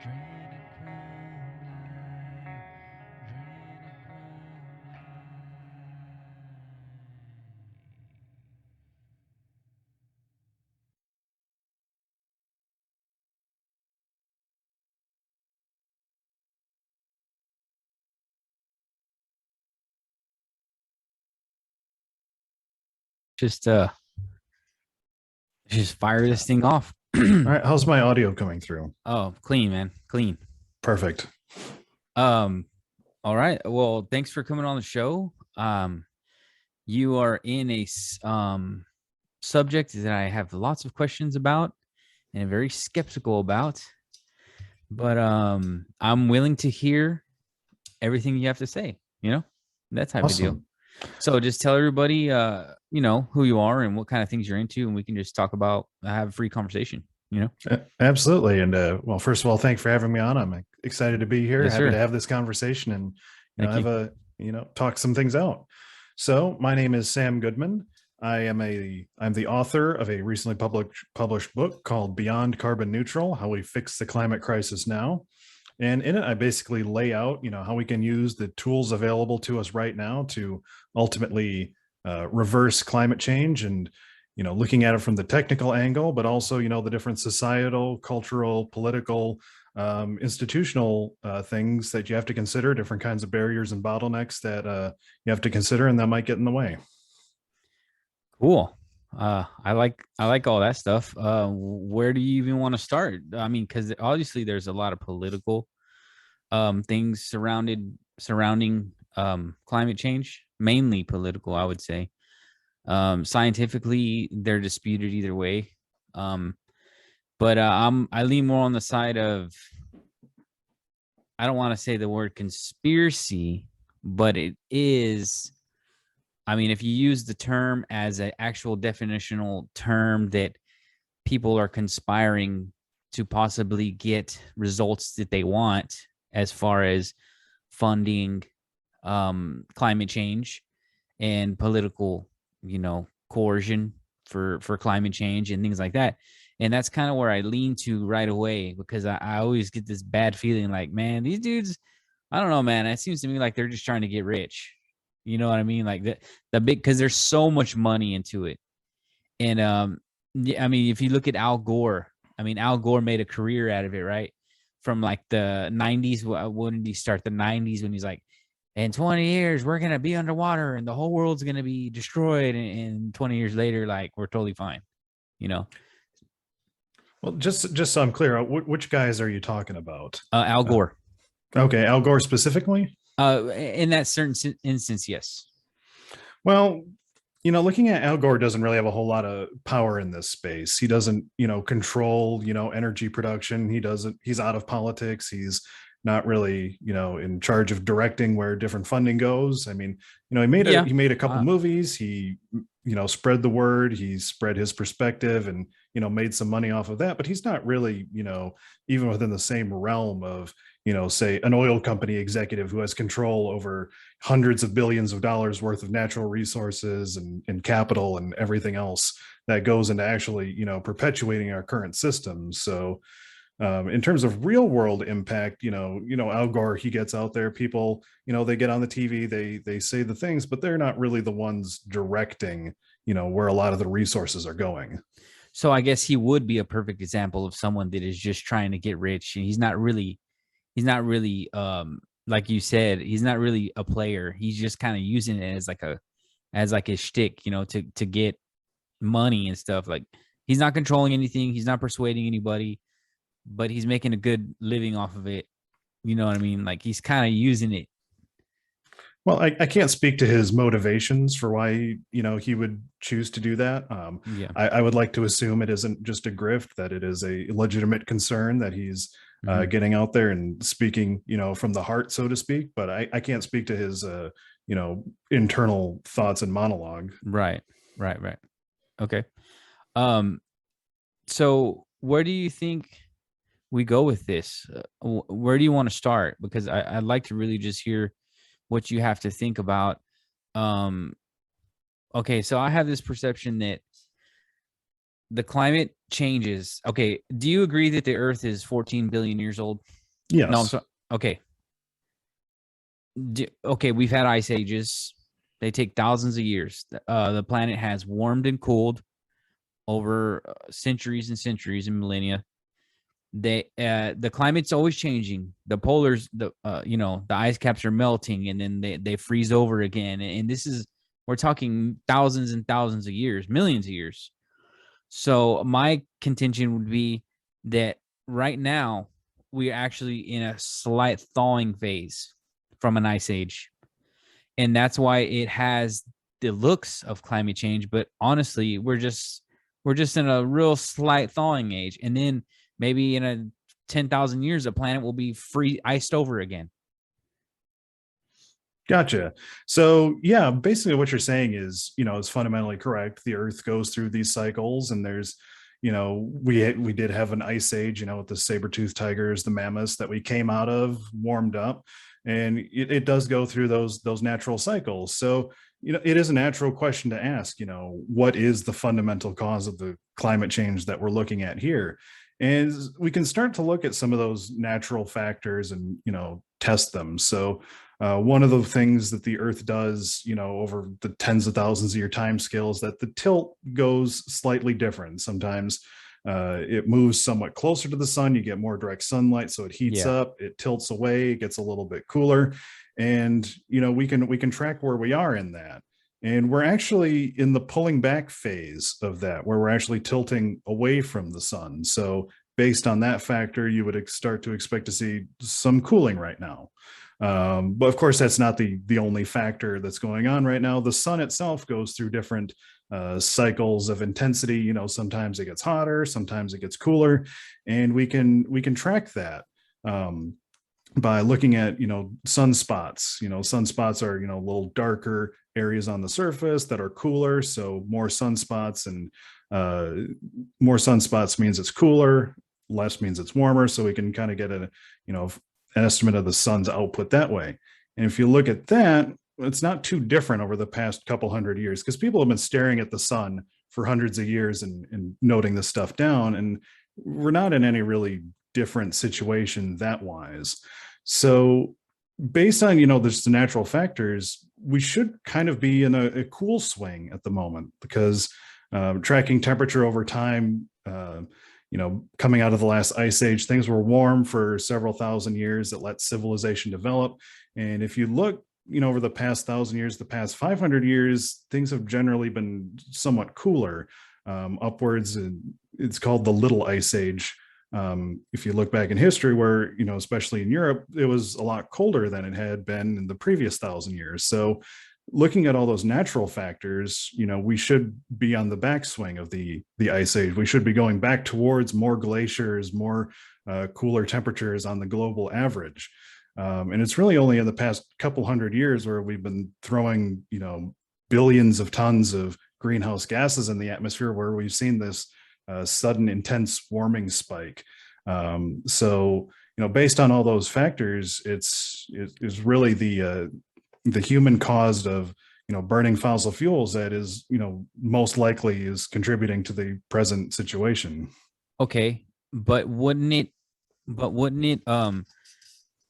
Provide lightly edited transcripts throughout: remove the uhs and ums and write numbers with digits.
Drain a crumb lie, drain a crumb just just fire this thing off. All right, how's my audio coming through? Oh, clean, man. Clean. Perfect. Um, all right. Well, thanks for coming on the show. You are in a subject that I have lots of questions about and very skeptical about, but I'm willing to hear everything you have to say, that type of deal. Awesome. So just tell everybody who you are and what kind of things you're into, and we can just talk about have a free conversation. Absolutely. And well, first of all, thanks for having me on. I'm excited to be here, Yes, happy to sir. have this conversation and Thank you. have talk some things out. So, my name is Sam Goodman. I'm the author of a recently published book called Beyond Carbon Neutral: How We Fix the Climate Crisis Now. And in it, I basically lay out, how we can use the tools available to us right now to ultimately reverse climate change, and looking at it from the technical angle, but also the different societal, cultural, political, institutional things that you have to consider, different kinds of barriers and bottlenecks that you have to consider, and that might get in the way. Cool. I like all that stuff. Where do you even want to start? I mean, because obviously there's a lot of political things surrounding climate change, mainly political, I would say. Scientifically, they're disputed either way. Um, but I lean more on the side of, I don't want to say the word conspiracy, but it is. I mean, if you use the term as an actual definitional term that people are conspiring to possibly get results that they want as far as funding climate change and political, coercion for climate change and things like that. And that's kind of where I lean to right away, because I always get this bad feeling like, man, these dudes, I don't know, man. It seems to me like they're just trying to get rich. You know what I mean? Like the big, because there's so much money into it. And yeah, I mean, if you look at Al Gore, I mean, Al Gore made a career out of it, right? From like the 90s. When did he start? The 90s, when he's like, in 20 years, we're going to be underwater and the whole world's going to be destroyed. And 20 years later, like, we're totally fine, you know? Well, just so I'm clear, which guys are you talking about? Al Uh, Gore. okay, Al Gore specifically. In that certain instance, yes. Well, looking at Al Gore doesn't really have a whole lot of power in this space. He doesn't, control, energy production. He's out of politics. He's not really, in charge of directing where different funding goes. I mean, Yeah. he made a couple Uh, movies. He, spread the word. He spread his perspective and, made some money off of that. But he's not really, even within the same realm of, say an oil company executive who has control over hundreds of billions of dollars worth of natural resources and capital and everything else that goes into actually, perpetuating our current systems. So, in terms of real world impact, Al Gore, he gets out there, people, they get on the TV, they say the things, but they're not really the ones directing, where a lot of the resources are going. so I guess he would be a perfect example of someone that is just trying to get rich. And he's not really like you said, he's not really a player. He's just kind of using it as like a shtick, to get money and stuff. Like, he's not controlling anything, he's not persuading anybody, but he's making a good living off of it. You know what I mean? Like, he's kind of using it. Well, I can't speak to his motivations for why he would choose to do that. Yeah. I would like to assume it isn't just a grift; that it is a legitimate concern that he's Hmm. getting out there and speaking, from the heart, so to speak. But I can't speak to his, internal thoughts and monologue. Right. Right. Okay. Um. So where do you think we go with this? Where do you want to start? Because I'd like to really just hear what you have to think about. Um. Okay. So I have this perception that the climate changes. Okay, do you agree that the Earth is 14 billion years old? No, I'm Yes. sorry. Okay, okay, we've had ice ages. They take thousands of years. The planet has warmed and cooled over centuries and centuries and millennia. The climate's always changing. The polars, the ice caps are melting, and then they freeze over again. And this is, we're talking thousands and thousands of years, millions of years. So my contention would be that right now we're actually in a slight thawing phase from an ice age. And that's why it has the looks of climate change, but honestly, we're just in a real slight thawing age. And then maybe in a 10,000 years the planet will be free iced over again. Gotcha. So yeah, basically what you're saying is, is fundamentally correct. The Earth goes through these cycles, and there's, we did have an ice age, with the saber-toothed tigers, the mammoths that we came out of, warmed up, and it does go through those natural cycles. So it is a natural question to ask. What is the fundamental cause of the climate change that we're looking at here? And we can start to look at some of those natural factors and test them. So one of the things that the Earth does, over the tens of thousands of year time scale is that the tilt goes slightly different. Sometimes it moves somewhat closer to the sun. You get more direct sunlight, so it heats Yeah. up. It tilts away. It gets a little bit cooler, and we can track where we are in that. And we're actually in the pulling back phase of that, where we're actually tilting away from the sun. So based on that factor, you would start to expect to see some cooling right now. But of course, that's not the only factor that's going on right now. The sun itself goes through different cycles of intensity. Sometimes it gets hotter, sometimes it gets cooler, and we can track that by looking at sunspots. Sunspots are little darker areas on the surface that are cooler. So more sunspots, and more sunspots means it's cooler. Less means it's warmer. So we can kind of get a an estimate of the sun's output that way. And if you look at that, it's not too different over the past couple hundred years, because people have been staring at the sun for hundreds of years and noting this stuff down. And we're not in any really different situation that wise. So based on, there's the natural factors, we should kind of be in a cool swing at the moment, because tracking temperature over time, coming out of the last ice age, things were warm for several thousand years that let civilization develop. And if you look, over the past 1,000 years, the past 500 years, things have generally been somewhat cooler, upwards. And it's called the Little Ice Age. If you look back in history, where, especially in Europe, it was a lot colder than it had been in the previous 1,000 years. So looking at all those natural factors, we should be on the backswing of the ice age. We should be going back towards more glaciers, more cooler temperatures on the global average. And it's really only in the past couple hundred years where we've been throwing, billions of tons of greenhouse gases in the atmosphere, where we've seen this sudden intense warming spike. So, based on all those factors, it's really the human caused of burning fossil fuels that is most likely is contributing to the present situation. Okay, but wouldn't it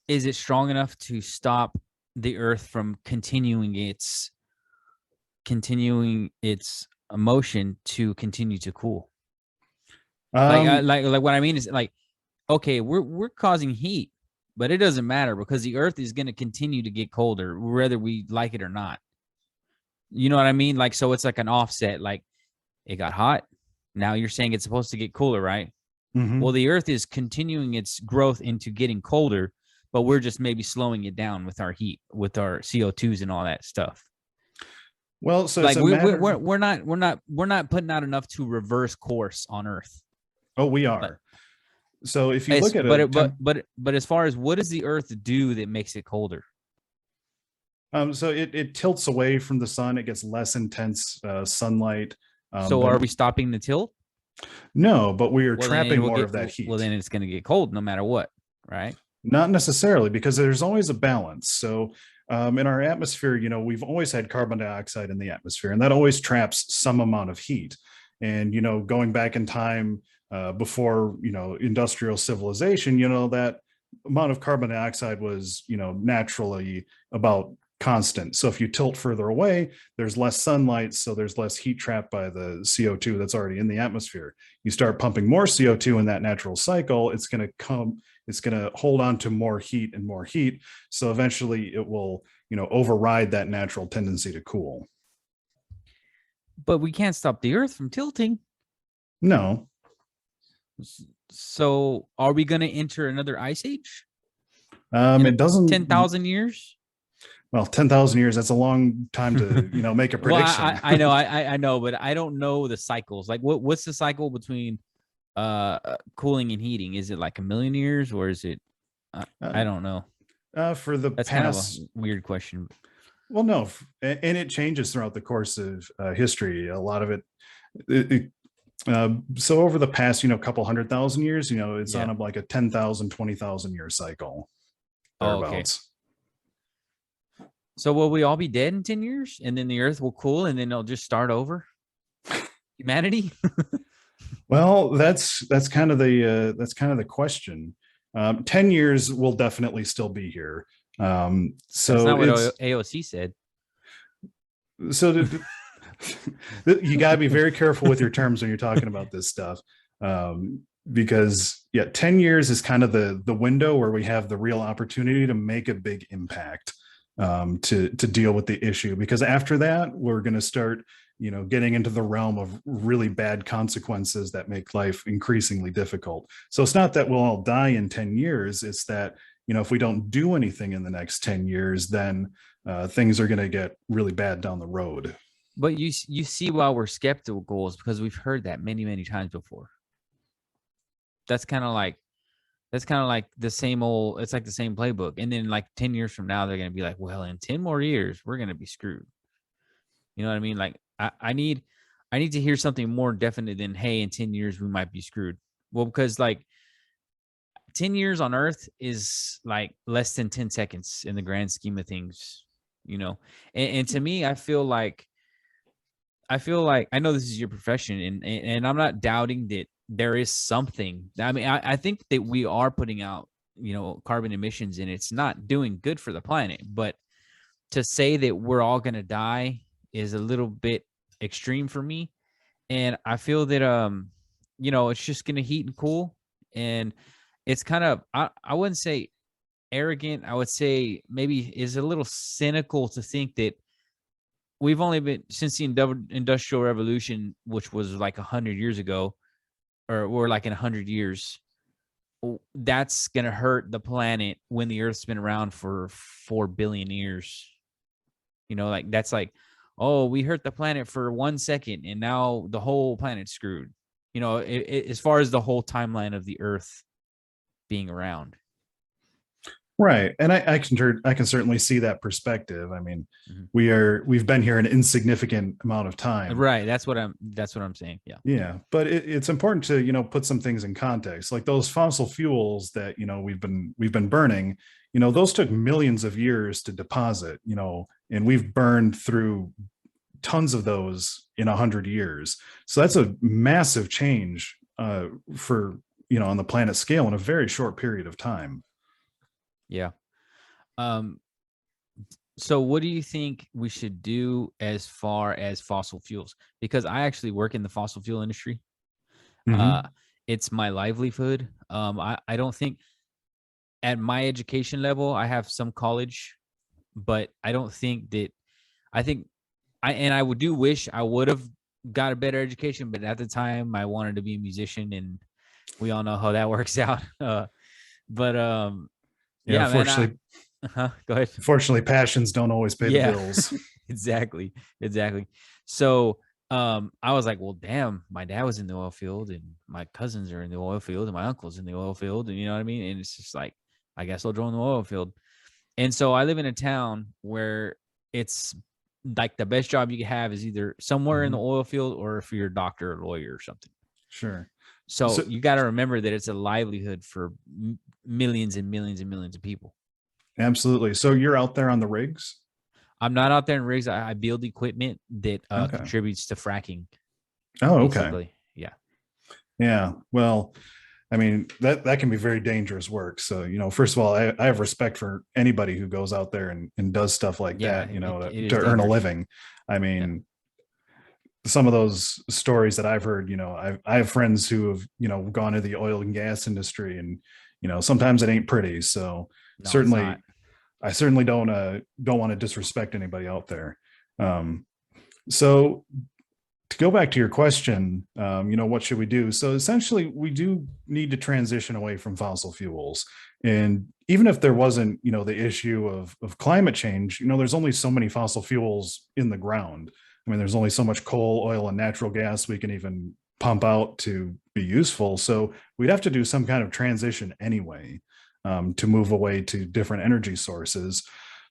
is it strong enough to stop the Earth from continuing its motion to continue to cool? um Like what I mean is, like, okay, we're causing heat, but it doesn't matter, because the Earth is going to continue to get colder whether we like it or not. You know what I mean? Like, so it's like an offset. Like, it got hot, now you're saying it's supposed to get cooler, right? Well, mhm. the Earth is continuing its growth into getting colder, but we're just maybe slowing it down with our heat, with our CO2s and all that stuff. Well, so it's Like, a we're matter. we're we're not putting out enough to reverse course on Earth. Oh, we Like, are. So if you it's look at a but it, temp but as far as what does the Earth do that makes it colder? so it tilts away from the sun. It gets less intense sunlight. So are Then we stopping the tilt? no, but we are Well, then trapping more of that well, heat. then it's going to get cold no matter what, right? Not necessarily, because there's always a balance. So in our atmosphere, we've always had carbon dioxide in the atmosphere, and that always traps some amount of heat. And, going back in time, before, industrial civilization, that amount of carbon dioxide was, naturally about constant. So if you tilt further away, there's less sunlight, so there's less heat trapped by the CO2 that's already in the atmosphere. You start pumping more CO2 in that natural cycle, it's going to hold on to more heat and more heat. So eventually it will, override that natural tendency to cool. But we can't stop the Earth from tilting. No. So are we going to enter another ice age? It doesn't. 10,000 years? Well, 10,000 years, that's a long time to, make a prediction. Well, I know, I know, but I don't know the cycles. Like what's the cycle between cooling and heating? Is it like a million years, or is it I don't know. For the That's past, kind of a weird question. well, no, and it changes throughout the course of history. A lot of so over the past, couple 100,000 years, it's Yeah. on like a 10,000, 20,000 year cycle. Oh, okay. Thereabouts. So will we all be dead in 10 years, and then the Earth will cool, and then it'll just start over? Humanity? Well, that's kind of the question. 10 years will definitely still be here. That's So not what it's AOC said. so you got to be very careful with your terms when you're talking about this stuff. Because 10 years is kind of the window where we have the real opportunity to make a big impact, to deal with the issue. Because after that, we're going to start, getting into the realm of really bad consequences that make life increasingly difficult. So it's not that we'll all die in 10 years. It's that, if we don't do anything in the next 10 years, then things are going to get really bad down the road. But you see why we're skeptical is because we've heard that many, many times before. That's kind of like the same old, it's like the same playbook. And then like 10 years from now, they're going to be like, well, in 10 more years, we're going to be screwed. You know what I mean? Like I need to hear something more definite than, hey, in 10 years, we might be screwed. Well, because like 10 years on Earth is like less than 10 seconds in the grand scheme of things, and to me, I feel like I know this is your profession, and I'm not doubting that there is something. I mean, I think that we are putting out, carbon emissions, and it's not doing good for the planet. But to say that we're all going to die is a little bit extreme for me. And I feel that, it's just going to heat and cool. And it's kind of, I wouldn't say arrogant. I would say maybe is a little cynical to think that we've only been since the industrial revolution, which was like 100 years ago, or like in 100 years, that's going to hurt the planet when the Earth's been around for 4 billion years. Like that's like, oh, we hurt the planet for 1 second and now the whole planet's screwed. As far as the whole timeline of the Earth being around. Right. And I can certainly see that perspective. I mean, Mhm. we've been here an insignificant amount of time. Right. That's what I'm saying. Yeah. Yeah. But it's important to, put some things in context. Like those fossil fuels that, we've been burning, those took millions of years to deposit, and we've burned through tons of those in 100 years. So that's a massive change, for, on the planet scale in a very short period of time. Yeah. So what do you think we should do as far as fossil fuels? Because I actually work in the fossil fuel industry. Mhm. It's my livelihood. I don't think at my education level, I have some college, but I don't think that I think I would wish I would have got a better education, but at the time I wanted to be a musician, and we all know how that works out. But Yeah. yeah, man, Unfortunately, go ahead. unfortunately, passions don't always pay the Yeah, bills. exactly. So I was like, well, damn, my dad was in the oil field, and my cousins are in the oil field, and my uncle's in the oil field, and you know what I mean? And it's just like, I guess I'll join the oil field. And so I live in a town where it's like the best job you can have is either somewhere in the Mhm. oil field, or if you're a doctor or lawyer or something. Sure. So So you got to remember that it's a livelihood for millions and millions and millions of people. absolutely. So you're out there on the rigs? I'm not out there in rigs. I build equipment that Okay. contributes to fracking. Oh, okay. basically. Yeah. Yeah. Well, I mean, that can be very dangerous work. So, first of all, I have respect for anybody who goes out there and does stuff like Yeah, that, it to is earn a dangerous. living. I Yeah. mean, some of those stories that I've heard, I have friends who have, gone to the oil and gas industry, and, sometimes it ain't pretty. So No, it's not. certainly, I certainly don't want to disrespect anybody out there. Um, so to go back to your question, what should we do? So essentially, we do need to transition away from fossil fuels. And even if there wasn't, the issue of climate change, there's only so many fossil fuels in the ground. I mean, there's only so much coal, oil, and natural gas we can even pump out to be useful. So we'd have to do some kind of transition anyway, to move away to different energy sources.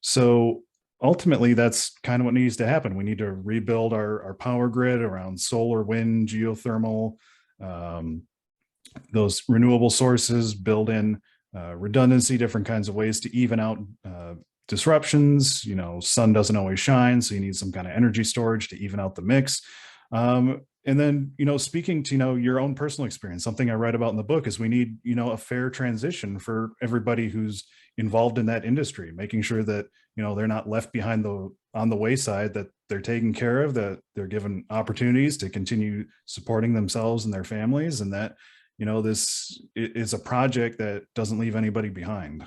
So ultimately that's kind of what needs to happen. We need to rebuild our power grid around solar, wind, geothermal, um, those renewable sources, build in redundancy, different kinds of ways to even out disruptions. Sun doesn't always shine, so you need some kind of energy storage to even out the mix. And then, speaking to, your own personal experience, something I write about in the book is we need, a fair transition for everybody who's involved in that industry, making sure that, they're not left behind on the wayside, that they're taken care of, that they're given opportunities to continue supporting themselves and their families, and that, this is a project that doesn't leave anybody behind.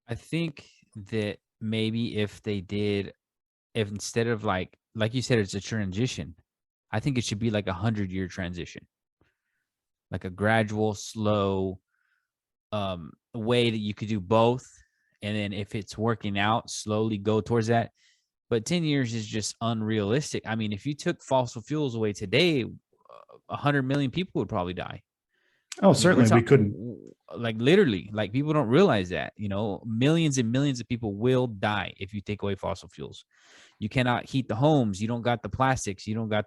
I think that maybe if they did, if instead of like you said, it's a transition. I think it should be like 100-year transition, like a gradual, slow way that you could do both. And then if it's working out, slowly go towards that. But 10 years is just unrealistic. I mean, if you took fossil fuels away today, 100 million people would probably die. Oh, I mean, we're certainly we couldn't. talking like literally, like people don't realize that, millions and millions of people will die if you take away fossil fuels. You cannot heat the homes. You don't got the plastics. You don't got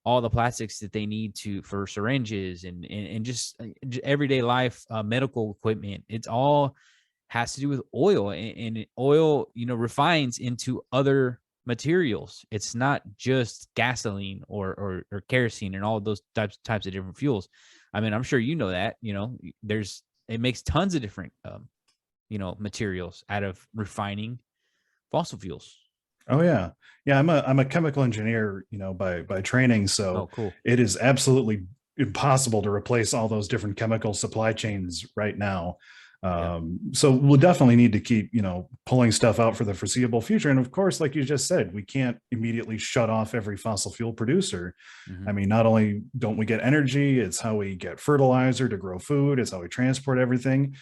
all the plastics that they need to for syringes and just everyday life, medical equipment. It's all has to do with oil, and oil, refines into other materials. It's not just gasoline or kerosene and all of those types of different fuels. I mean, I'm sure you know that, there's it makes tons of different materials out of refining fossil fuels. Oh yeah. Yeah, I'm a chemical engineer, by training, Oh, so cool. it is absolutely impossible to replace all those different chemical supply chains right now. Yeah. So we'll definitely need to keep, pulling stuff out for the foreseeable future. And of course, like you just said, we can't immediately shut off every fossil fuel producer. Mm-hmm. I mean, not only don't we get energy, it's how we get fertilizer to grow food, it's how we transport everything.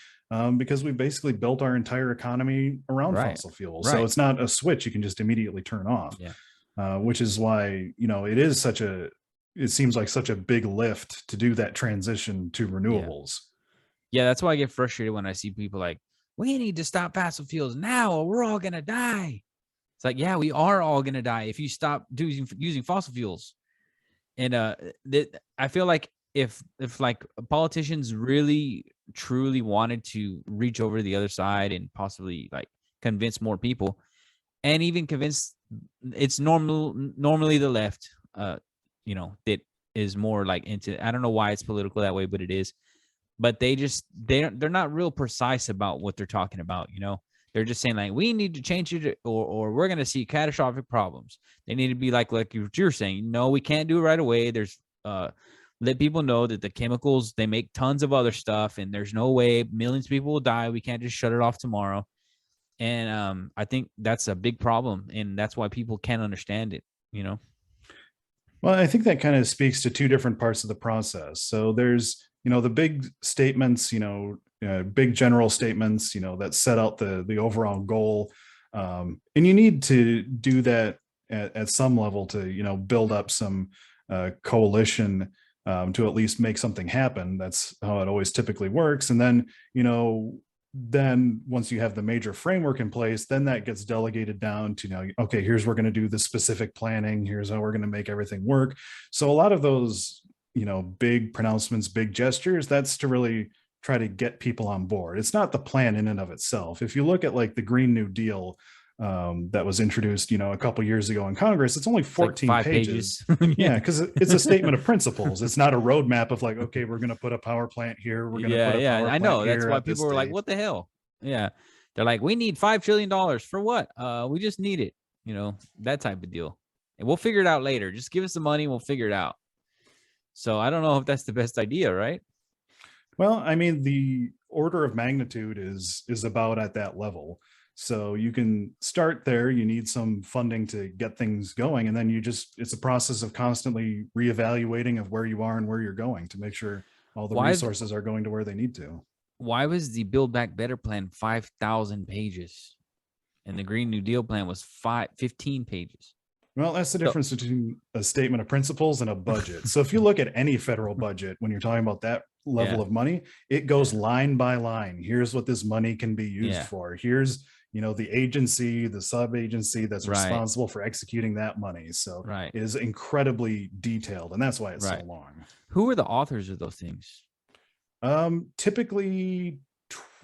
Because we basically built our entire economy around Right. fossil fuels. So Right. it's not a switch you can just immediately turn off, Yeah. which is why, it seems like such a big lift to do that transition to Yeah. renewables. Yeah. That's why I get frustrated when I see people like, we need to stop fossil fuels now or we're all going to die. It's like, yeah, we are all going to die if you stop using fossil fuels. And I feel like if like politicians really truly wanted to reach over to the other side and possibly like convince more people, and even convince, it's normally the left, that is more like into, I don't know why it's political that way, but it is. But they're not real precise about what they're talking about. They're just saying like, we need to change it, or we're going to see catastrophic problems. They need to be like you're saying, no, we can't do it right away. There's let people know that the chemicals, they make tons of other stuff, and there's no way millions of people will die. We can't just shut it off tomorrow. And I think that's a big problem, and that's why people can't understand it. Well, I think that kind of speaks to two different parts of the process. So there's, the big statements, big general statements, that set out the overall goal. And you need to do that at some level to, build up some coalition, to at least make something happen. That's how it always typically works. And then, then once you have the major framework in place, then that gets delegated down to, okay, here's we're going to do the specific planning, here's how we're going to make everything work. So a lot of those, big pronouncements, big gestures, that's to really try to get people on board. It's not the plan in and of itself. If you look at like the Green New Deal, that was introduced, a couple years ago in Congress. It's only It's like 14 5 pages. pages. Yeah, because it's a statement of principles. It's not a roadmap of like, okay, we're going to put a power plant here. We're going to Yeah, put a yeah. power I plant know. That's here why at people this were like, date. what the hell? Yeah. They're like, we need $5 trillion for what? We just need it, that type of deal. And we'll figure it out later. Just give us the money, we'll figure it out. So I don't know if that's the best idea, right? Well, I mean, the order of magnitude is about at that level. So you can start there. You need some funding to get things going, and then it's a process of constantly reevaluating of where you are and where you're going to make sure all the Why resources are going to where they need to. why was the Build Back Better plan 5,000 pages and the Green New Deal plan was 15 pages? Well, that's the So difference between a statement of principles and a budget. So if you look at any federal budget, when you're talking about that level yeah, of money, it goes yeah, line by line. Here's what this money can be used yeah, for. Here's, the agency, the sub agency that's right, responsible for executing that money. So right, it is incredibly detailed, and that's why it's so right. long. Who are the authors of those things? Typically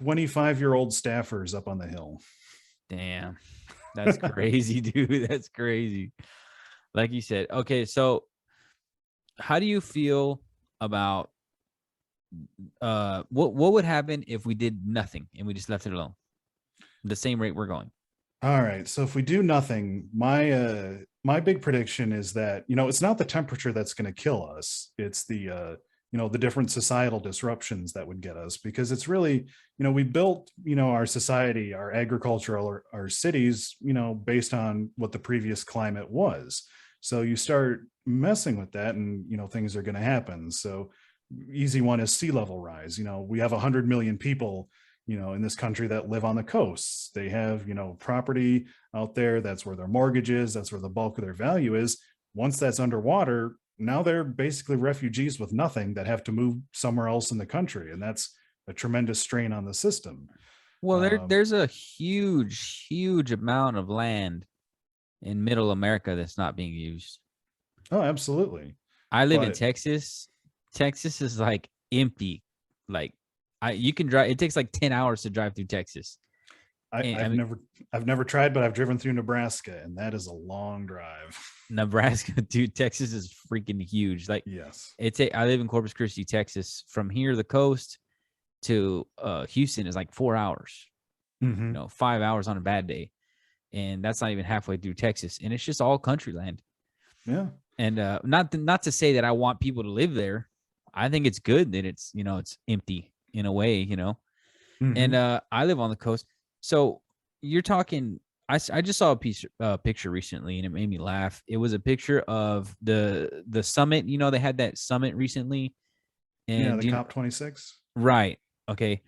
25-year-old staffers up on the hill. Damn, that's crazy, dude. That's crazy. Like you said, okay, so how do you feel about what would happen if we did nothing and we just left it alone? The same rate we're going. All right. So if we do nothing, my big prediction is that, it's not the temperature that's going to kill us. It's the different societal disruptions that would get us, because it's really, we built, our society, our agriculture, our cities, based on what the previous climate was. So you start messing with that and, things are going to happen. So easy one is sea level rise. We have 100 million people, in this country that live on the coasts. They have, property out there. That's where their mortgage is. That's where the bulk of their value is. Once that's underwater, now they're basically refugees with nothing that have to move somewhere else in the country. And that's a tremendous strain on the system. Well, Um, there's a huge amount of land in middle America that's not being used. oh, absolutely. I live in But Texas. Texas is like empty. Like you can drive, it takes like 10 hours to drive through Texas. I, And I I've mean never, I've never tried, but I've driven through Nebraska, and that is a long drive. Nebraska, dude, Texas is freaking huge. Like Yes. I live in Corpus Christi, Texas. From here the coast to Houston is like 4 hours, Hmm. 5 hours on a bad day. And that's not even halfway through Texas. And it's just all country land. Yeah. And not to say that I want people to live there. I think it's good that it's empty in a way. And Hmm. I live on the coast. So you're talking. I just saw a picture recently, and it made me laugh. It was a picture of the summit. They had that summit recently, Yeah. and The COP26. right, okay.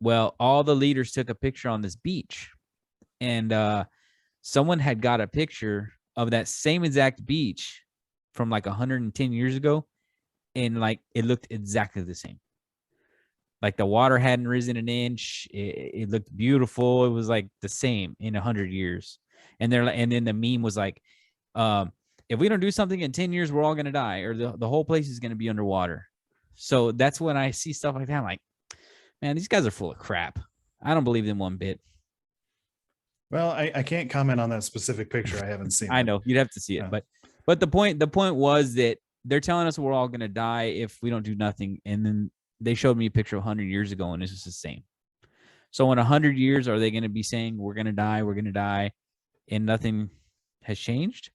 Well, all the leaders took a picture on this beach, and someone had got a picture of that same exact beach from like 110 years ago, and like it looked exactly the same. Like the water hadn't risen an inch. It looked beautiful. It was like the same in 100 years. And then the meme was like, if we don't do something in 10 years, we're all gonna die, or the whole place is gonna be underwater. So that's when I see stuff like that. I'm like, man, these guys are full of crap. I don't believe them one bit. Well, I can't comment on that specific picture. I haven't seen I it. know you'd have to see it, Uh, but the point was that they're telling us we're all gonna die if we don't do nothing, and then they showed me a picture of 100 years ago, and it's just the same. So in 100 years, are they going to be saying we're going to die, and nothing has changed?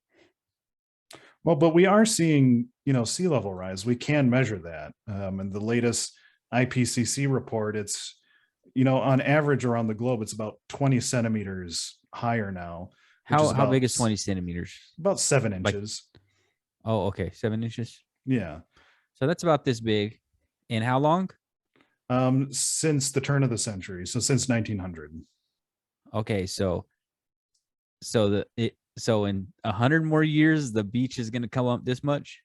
well, but we are seeing, sea level rise. We can measure that. And the latest IPCC report, it's, on average around the globe, it's about 20 centimeters higher now, which is How big is 20 centimeters? about seven Like, inches. oh, okay, 7 inches. Yeah. So that's about this big. And how long? Since the turn of the century. So since 1900. Okay, so in 100 more years, the beach is going to come up this much.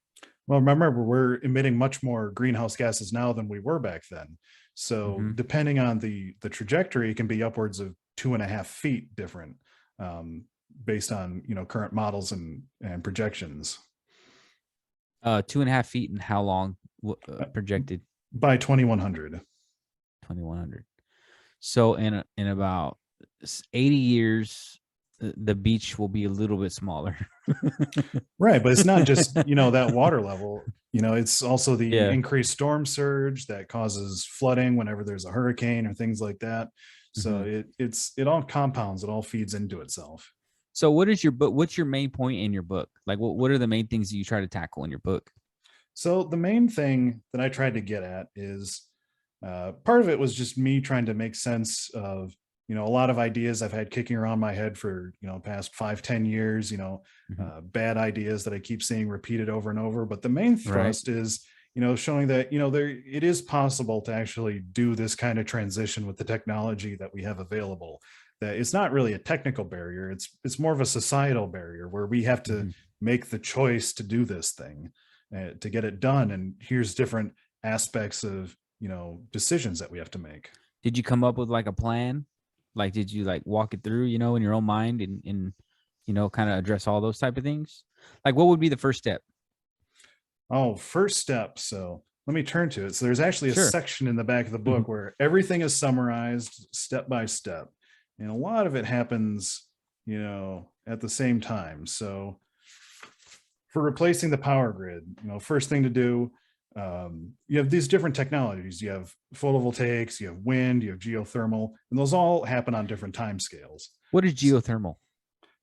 Well, remember, we're emitting much more greenhouse gases now than we were back then. So Mm-hmm. depending on the trajectory, it can be upwards of 2.5 feet different, based on current models and projections. 2.5 feet, and how long Uh, projected? by 2100. 2,100. So in about 80 years, the beach will be a little bit smaller. Right, but it's not just, that water level, it's also the Yeah. increased storm surge that causes flooding whenever there's a hurricane or things like that. So Mhm. it all compounds, it all feeds into itself. So what is your book? What's your main point in your book? Like what are the main things that you try to tackle in your book? So the main thing that I tried to get at is part of it was just me trying to make sense of a lot of ideas I've had kicking around my head for past 5-10 years. Mhm. Bad ideas that I keep seeing repeated over and over. But the main Right. thrust is showing that there it is possible to actually do this kind of transition with the technology that we have available. That it's not really a technical barrier. It's more of a societal barrier where we have to Mhm. make the choice to do this thing to get it done. And here's different aspects of decisions that we have to make. Did you come up with like a plan? Like did you like walk it through, in your own mind and kind of address all those type of things? Like what would be the first step? Oh, first step. So let me turn to it. So there's actually a Sure. section in the back of the Mhm. book where everything is summarized step by step. And a lot of it happens, at the same time. So for replacing the power grid, first thing to do, you have these different technologies. You have photovoltaics, you have wind, you have geothermal, and those all happen on different time scales. What is geothermal?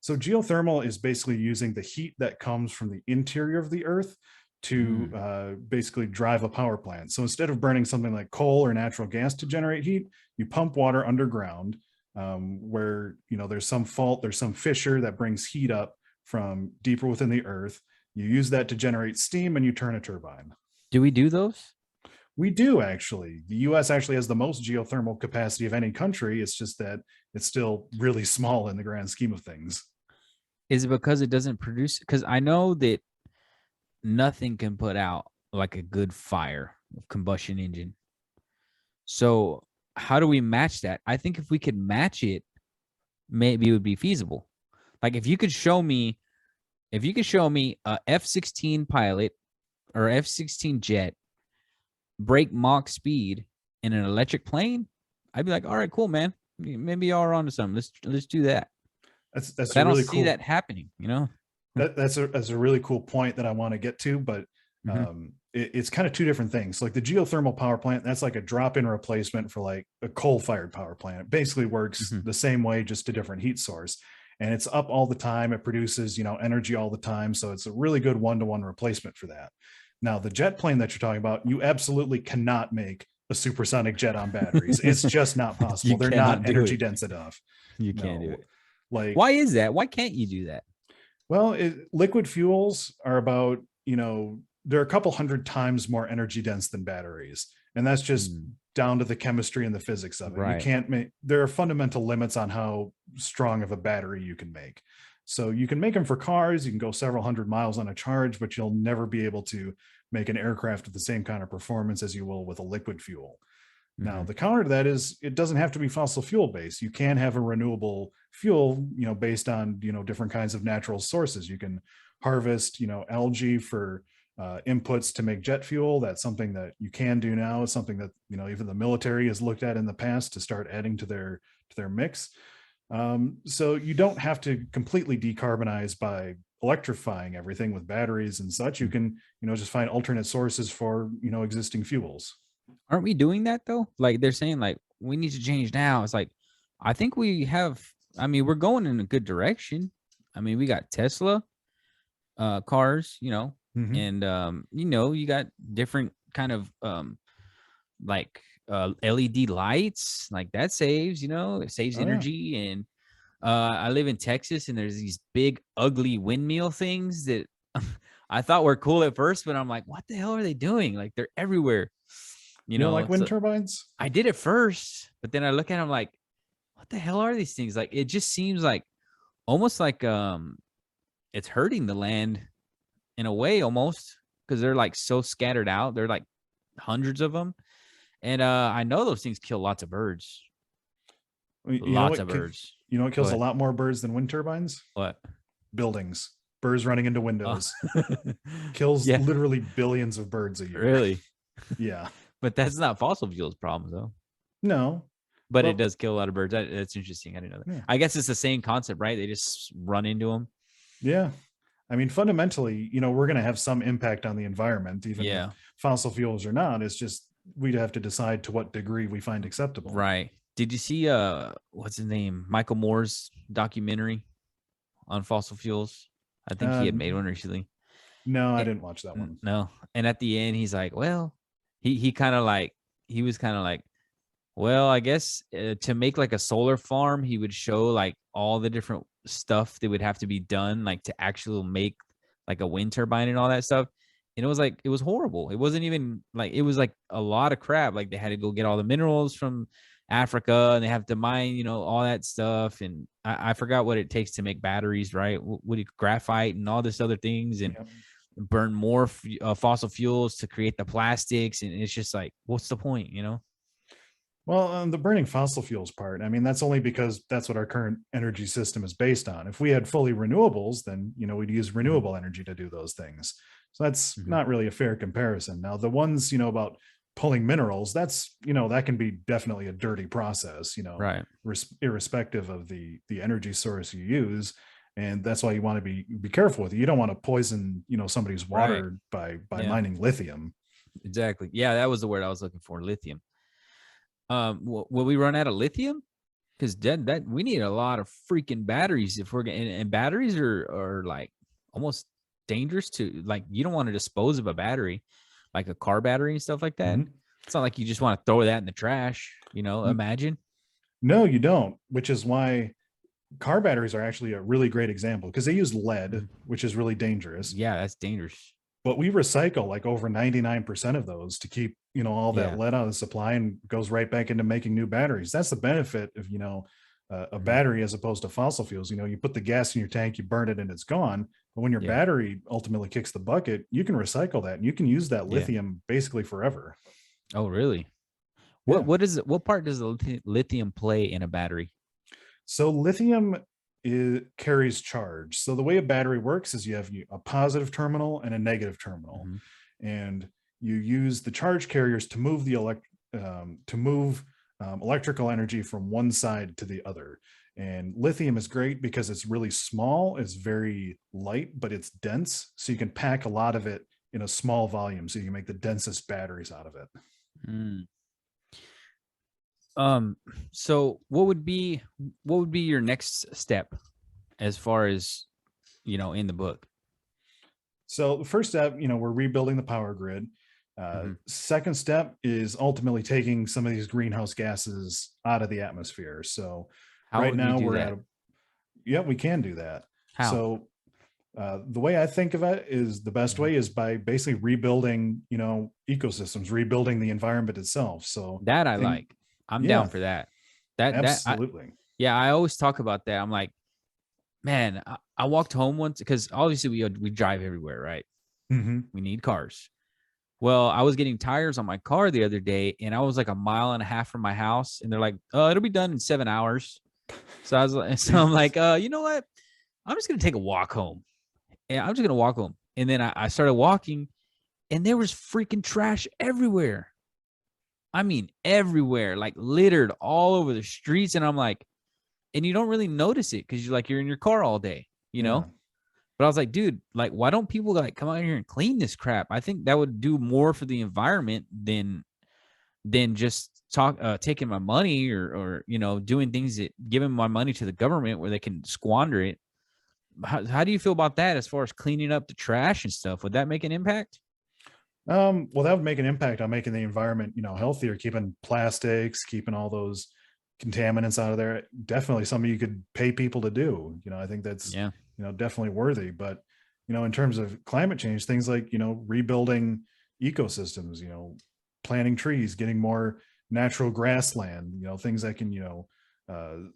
So geothermal is basically using the heat that comes from the interior of the earth to Mm. basically drive a power plant. So instead of burning something like coal or natural gas to generate heat, you pump water underground, where there's some fault, there's some fissure that brings heat up from deeper within the earth. You use that to generate steam, and you turn a turbine. Do we do those? We do actually. The US actually has the most geothermal capacity of any country. It's just that it's still really small in the grand scheme of things. Is it because it doesn't produce? Because I know that nothing can put out like a good fire combustion engine. So how do we match that? I think if we could match it, maybe it would be feasible. Like if you could show me a F-16 pilot or F-16 jet break Mach speed in an electric plane, I'd be like, all right, cool, man. Maybe y'all are onto something. Let's do that. That's But I a don't really see cool that happening. that's a really cool point that I want to get to, but Mm-hmm. it's kind of two different things. Like the geothermal power plant, that's like a drop-in replacement for like a coal-fired power plant. It basically works Mm-hmm. the same way, just a different heat source, and it's up all the time. It produces energy all the time, so it's a really good one-to-one replacement for that. Now, the jet plane that you're talking about, you absolutely cannot make a supersonic jet on batteries. It's just not possible. You They're cannot not do energy it. dense enough. You can't do No, it. like Why is that? Why can't you do that? well, liquid fuels are about, they're a couple hundred times more energy dense than batteries. And that's just Mm, down to the chemistry and the physics of it. You right. can't make, there are fundamental limits on how strong of a battery you can make. So you can make them for cars, you can go several hundred miles on a charge, but you'll never be able to make an aircraft with the same kind of performance as you will with a liquid fuel. Now, Mm-hmm. the counter to that is it doesn't have to be fossil fuel based. You can have a renewable fuel, based on, different kinds of natural sources. You can harvest, algae for inputs to make jet fuel. That's something that you can do now. It's something that, even the military has looked at in the past to start adding to their mix. So you don't have to completely decarbonize by electrifying everything with batteries and such. You can, just find alternate sources for, existing fuels. Aren't we doing that though? Like they're saying like we need to change now. It's like I think we have I mean, we're going in a good direction. I mean, we got Tesla cars, Mhm. and you got different kind of like LED lights, like that it saves Oh yeah. energy. And I live in Texas and there's these big ugly windmill things that I thought were cool at first, but I'm like, what the hell are they doing? Like they're everywhere. You don't like wind So turbines? I did it first, but then I look at them like, what the hell are these things? Like it just seems like almost like it's hurting the land in a way almost because they're like so scattered out. They're like hundreds of them. And I know those things kill lots of birds. You know Lots what? of birds. You know what Go kills a ahead. lot more birds than wind turbines? What? Buildings. Birds running into Oh. windows. Kills Yeah, literally billions of birds a year. really. Yeah. But that's not fossil fuels problem though. No. but it Well, does kill a lot of birds. That's interesting. I didn't know that. yeah, I guess it's the same concept, right? They just run into them. yeah. I mean, fundamentally, we're going to have some impact on the environment, even with Yeah, fossil fuels or not. It's just we'd have to decide to what degree we find acceptable. right. Did you see what's his name? Michael Moore's documentary on fossil fuels? I think he Uh, had made one recently. no, I Eh, didn't watch that one. no. And at the end, he's like, well, he kind of like he was kind of like, well, I guess to make like a solar farm, he would show like all the different stuff that would have to be done, like to actually make like a wind turbine and all that stuff. And it was like it was horrible. It wasn't even like it was like a lot of crap. Like they had to go get all the minerals from Africa and they have to mine, all that stuff. And I forgot what it takes to make batteries, right? What graphite and all this other things, and Yep. burn more fossil fuels to create the plastics. And it's just like, what's the point? Well, the burning fossil fuels part, I mean, that's only because that's what our current energy system is based on. If we had fully renewables, then, we'd use Mhm, renewable energy to do those things. So that's mhm. not really a fair comparison. Now, the ones, about pulling minerals, that's, that can be definitely a dirty process, Right. irrespective of the energy source you use. And that's why you want to be careful with it. You don't want to poison, somebody's Right. water by Yeah, mining lithium. exactly. Yeah, that was the word I was looking for, lithium. Will we run out of lithium? Because that we need a lot of freaking batteries if we're getting, and batteries are like almost dangerous to, like, you don't want to dispose of a battery, like a car battery and stuff like that. Mhm. It's not like you just want to throw that in the trash, imagine. No, you don't, which is why car batteries are actually a really great example because they use lead, Mhm. which is really dangerous. Yeah, that's dangerous. But we recycle like over 99% of those to keep, all that Yeah. lead out of the supply and goes right back into making new batteries. That's the benefit of, a Mhm. battery as opposed to fossil fuels. You put the gas in your tank, you burn it and it's gone. But when your Yeah. battery ultimately kicks the bucket, you can recycle that and you can use that Yeah. lithium basically forever. Oh, really? Yeah. What part does the lithium play in a battery? So lithium carries charge. So the way a battery works is you have a positive terminal and a negative terminal, Mhm. and you use the charge carriers to move electrical energy from one side to the other. And lithium is great because it's really small, it's very light, but it's dense. So you can pack a lot of it in a small volume. So you can make the densest batteries out of it. Mm. Um, so what would be your next step as far as, in the book? So the first step, we're rebuilding the power grid. Mhm. Second step is ultimately taking some of these greenhouse gases out of the atmosphere. So How right would we now do we're that? yeah, we can do that. How? So the way I think of it is the best Mhm. way is by basically rebuilding, ecosystems, rebuilding the environment itself. So That I thing, like. I'm down yeah, for that. That absolutely. yeah, I always talk about that. I'm like, man, I walked home once because obviously we drive everywhere, right? Hmm. We need cars. Well, I was getting tires on my car the other day, and I was like a mile and a half from my house, and they're like, "Oh, it'll be done in 7 hours." So I was like, so I'm Jesus. like, you know what? I'm just gonna take a walk home. And I'm just gonna walk home. And then I started walking, and there was freaking trash everywhere. I mean, everywhere, like littered all over the streets. And I'm like, and you don't really notice it because you're in your car all day, you Yeah. know? But I was like, dude, like, why don't people like come out here and clean this crap? I think that would do more for the environment than just taking my money or doing things that giving my money to the government where they can squander it. How do you feel about that as far as cleaning up the trash and stuff? Would that make an impact? Well, that would make an impact on making the environment, healthier, keeping plastics, keeping all those contaminants out of there. Definitely something you could pay people to do. I think that's, Yeah. definitely worthy. But, in terms of climate change, things like, rebuilding ecosystems, planting trees, getting more natural grassland, things that can,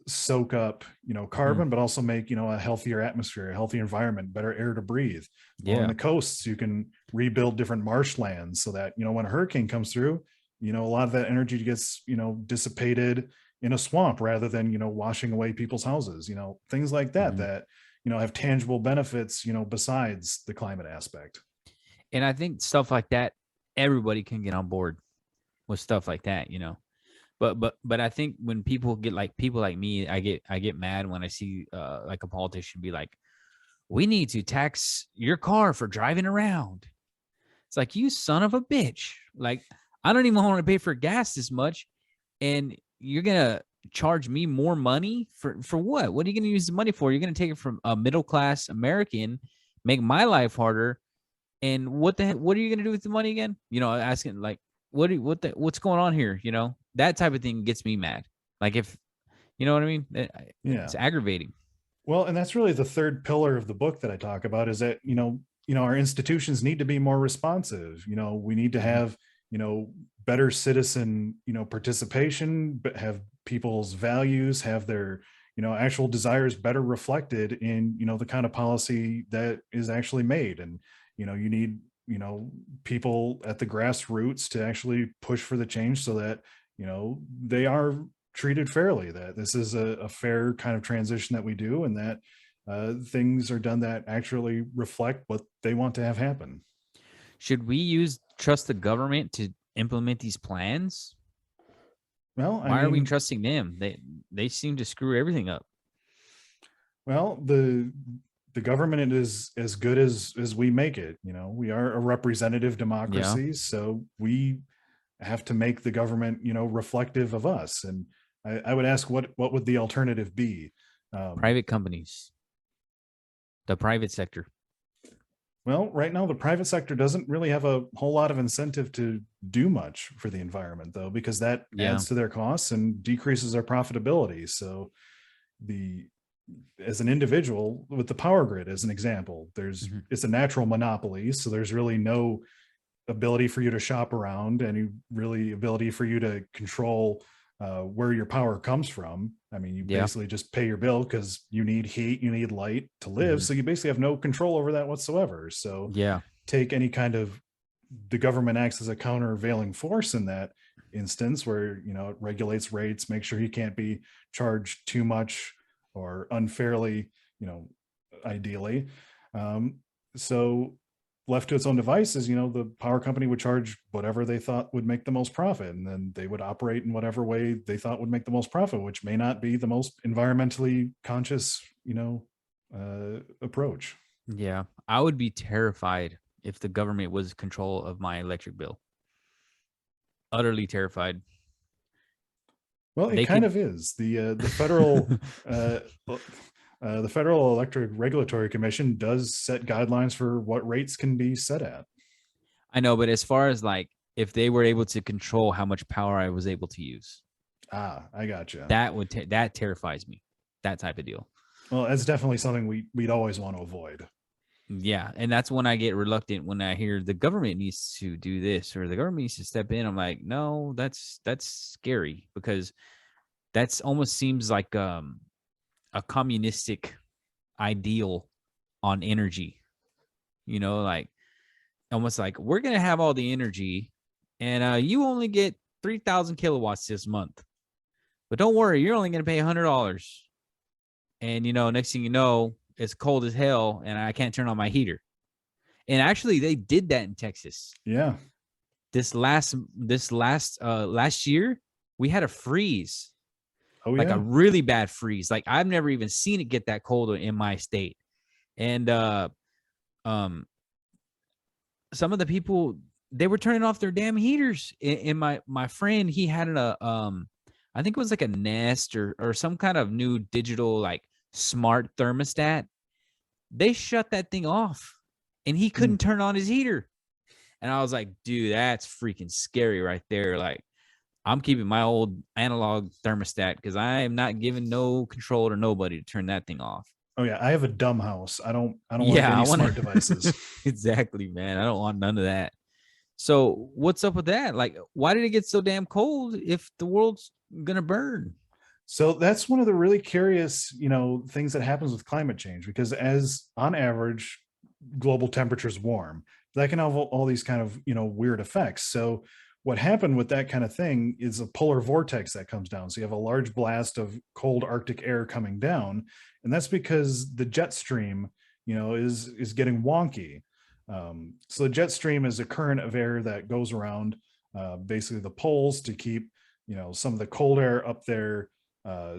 soak up, Mhm. carbon, but also make, a healthier atmosphere, a healthier environment, better air to breathe. Along Yeah. the coasts, you can rebuild different marshlands so that, when a hurricane comes through, a lot of that energy gets, dissipated in a swamp rather than, washing away people's houses, things like that, Mhm. that, have tangible benefits, besides the climate aspect. And I think stuff like that, everybody can get on board with stuff like that. But I think when people get like people like me, I get mad when I see like a politician be like, we need to tax your car for driving around. It's like, you son of a bitch. Like, I don't even want to pay for gas this much. And you're going to charge me more money for what? What are you going to use the money for? You're going to take it from a middle class American, make my life harder. And what the heck, what are you going to do with the money again? Asking like, what's going on here? That type of thing gets me mad. Like, if, you know what I mean? Yeah. It's aggravating. Well, and that's really the third pillar of the book that I talk about, is that, our institutions need to be more responsive. We need to Mhm. have, better citizen, participation, but have people's values, have their, actual desires better reflected in, the kind of policy that is actually made. And, you need, people at the grassroots to actually push for the change so that, they are treated fairly, that this is a fair kind of transition that we do, and that things are done that actually reflect what they want to have happen. Should we trust the government to implement these plans? Well, I Why are we mean, trusting them? They seem to screw everything up. well, the government is as good as we make it. We are a representative Yeah. democracy, so we have to make the government, reflective of us. And I would ask, what would the alternative be? Um, Private companies, the private sector. Well, right now, the private sector doesn't really have a whole lot of incentive to do much for the environment, though, because that Yeah. adds to their costs and decreases their profitability. So, the as an individual, with the power grid as an example, Mhm. it's a natural monopoly, so there's really no ability for you to shop around, any really ability for you to control where your power comes from. I mean, you Yeah. basically just pay your bill because you need heat, you need light to live. Mhm. So you basically have no control over that whatsoever. So Yeah. take any kind of, the government acts as a countervailing force in that instance, where it regulates rates, make sure you can't be charged too much or unfairly, ideally. um, so left to its own devices, the power company would charge whatever they thought would make the most profit, and then they would operate in whatever way they thought would make the most profit, which may not be the most environmentally conscious, approach. Yeah. I would be terrified if the government was control of my electric bill. Utterly terrified. Well, it They kind could of is. Uh, the Federal Electric Regulatory Commission does set guidelines for what rates can be set at. I know, but as far as like if they were able to control how much power I was able to use, Ah, I gotcha. that terrifies me. That type of deal. Well, that's definitely something we'd always want to avoid. Yeah, and that's when I get reluctant when I hear the government needs to do this or the government needs to step in. I'm like, no, that's scary because that's almost seems like a communistic ideal on energy. Like almost like we're gonna have all the energy, and you only get 3,000 kilowatts this month. But don't worry, you're only gonna pay $100. And next thing you know, it's cold as hell, and I can't turn on my heater. And actually, they did that in Texas. Yeah. Last year, we had a freeze, Oh like a yeah. really bad freeze. Like I've never even seen it get that cold in my state. And um, some of the people, they were turning off their damn heaters. And my friend, he had I think it was like a Nest or some kind of new digital like smart thermostat. They shut that thing off, and he Hmm. couldn't turn on his heater. And I was like, dude, that's freaking scary right there. Like, I'm keeping my old analog thermostat because I am not giving no control to nobody to turn that thing off. Oh yeah. I have a dumb house. I don't want Yeah, I any want smart to. devices. Exactly, man. I don't want none of that. So, what's up with that? Like, why did it get so damn cold if the world's gonna burn? So that's one of the really curious, things that happens with climate change, because as on average, global temperatures warm, that can have all these kind of, weird effects. So what happened with that kind of thing is a polar vortex that comes down. So you have a large blast of cold Arctic air coming down, and that's because the jet stream, is getting wonky. So the jet stream is a current of air that goes around basically the poles to keep some of the cold air up there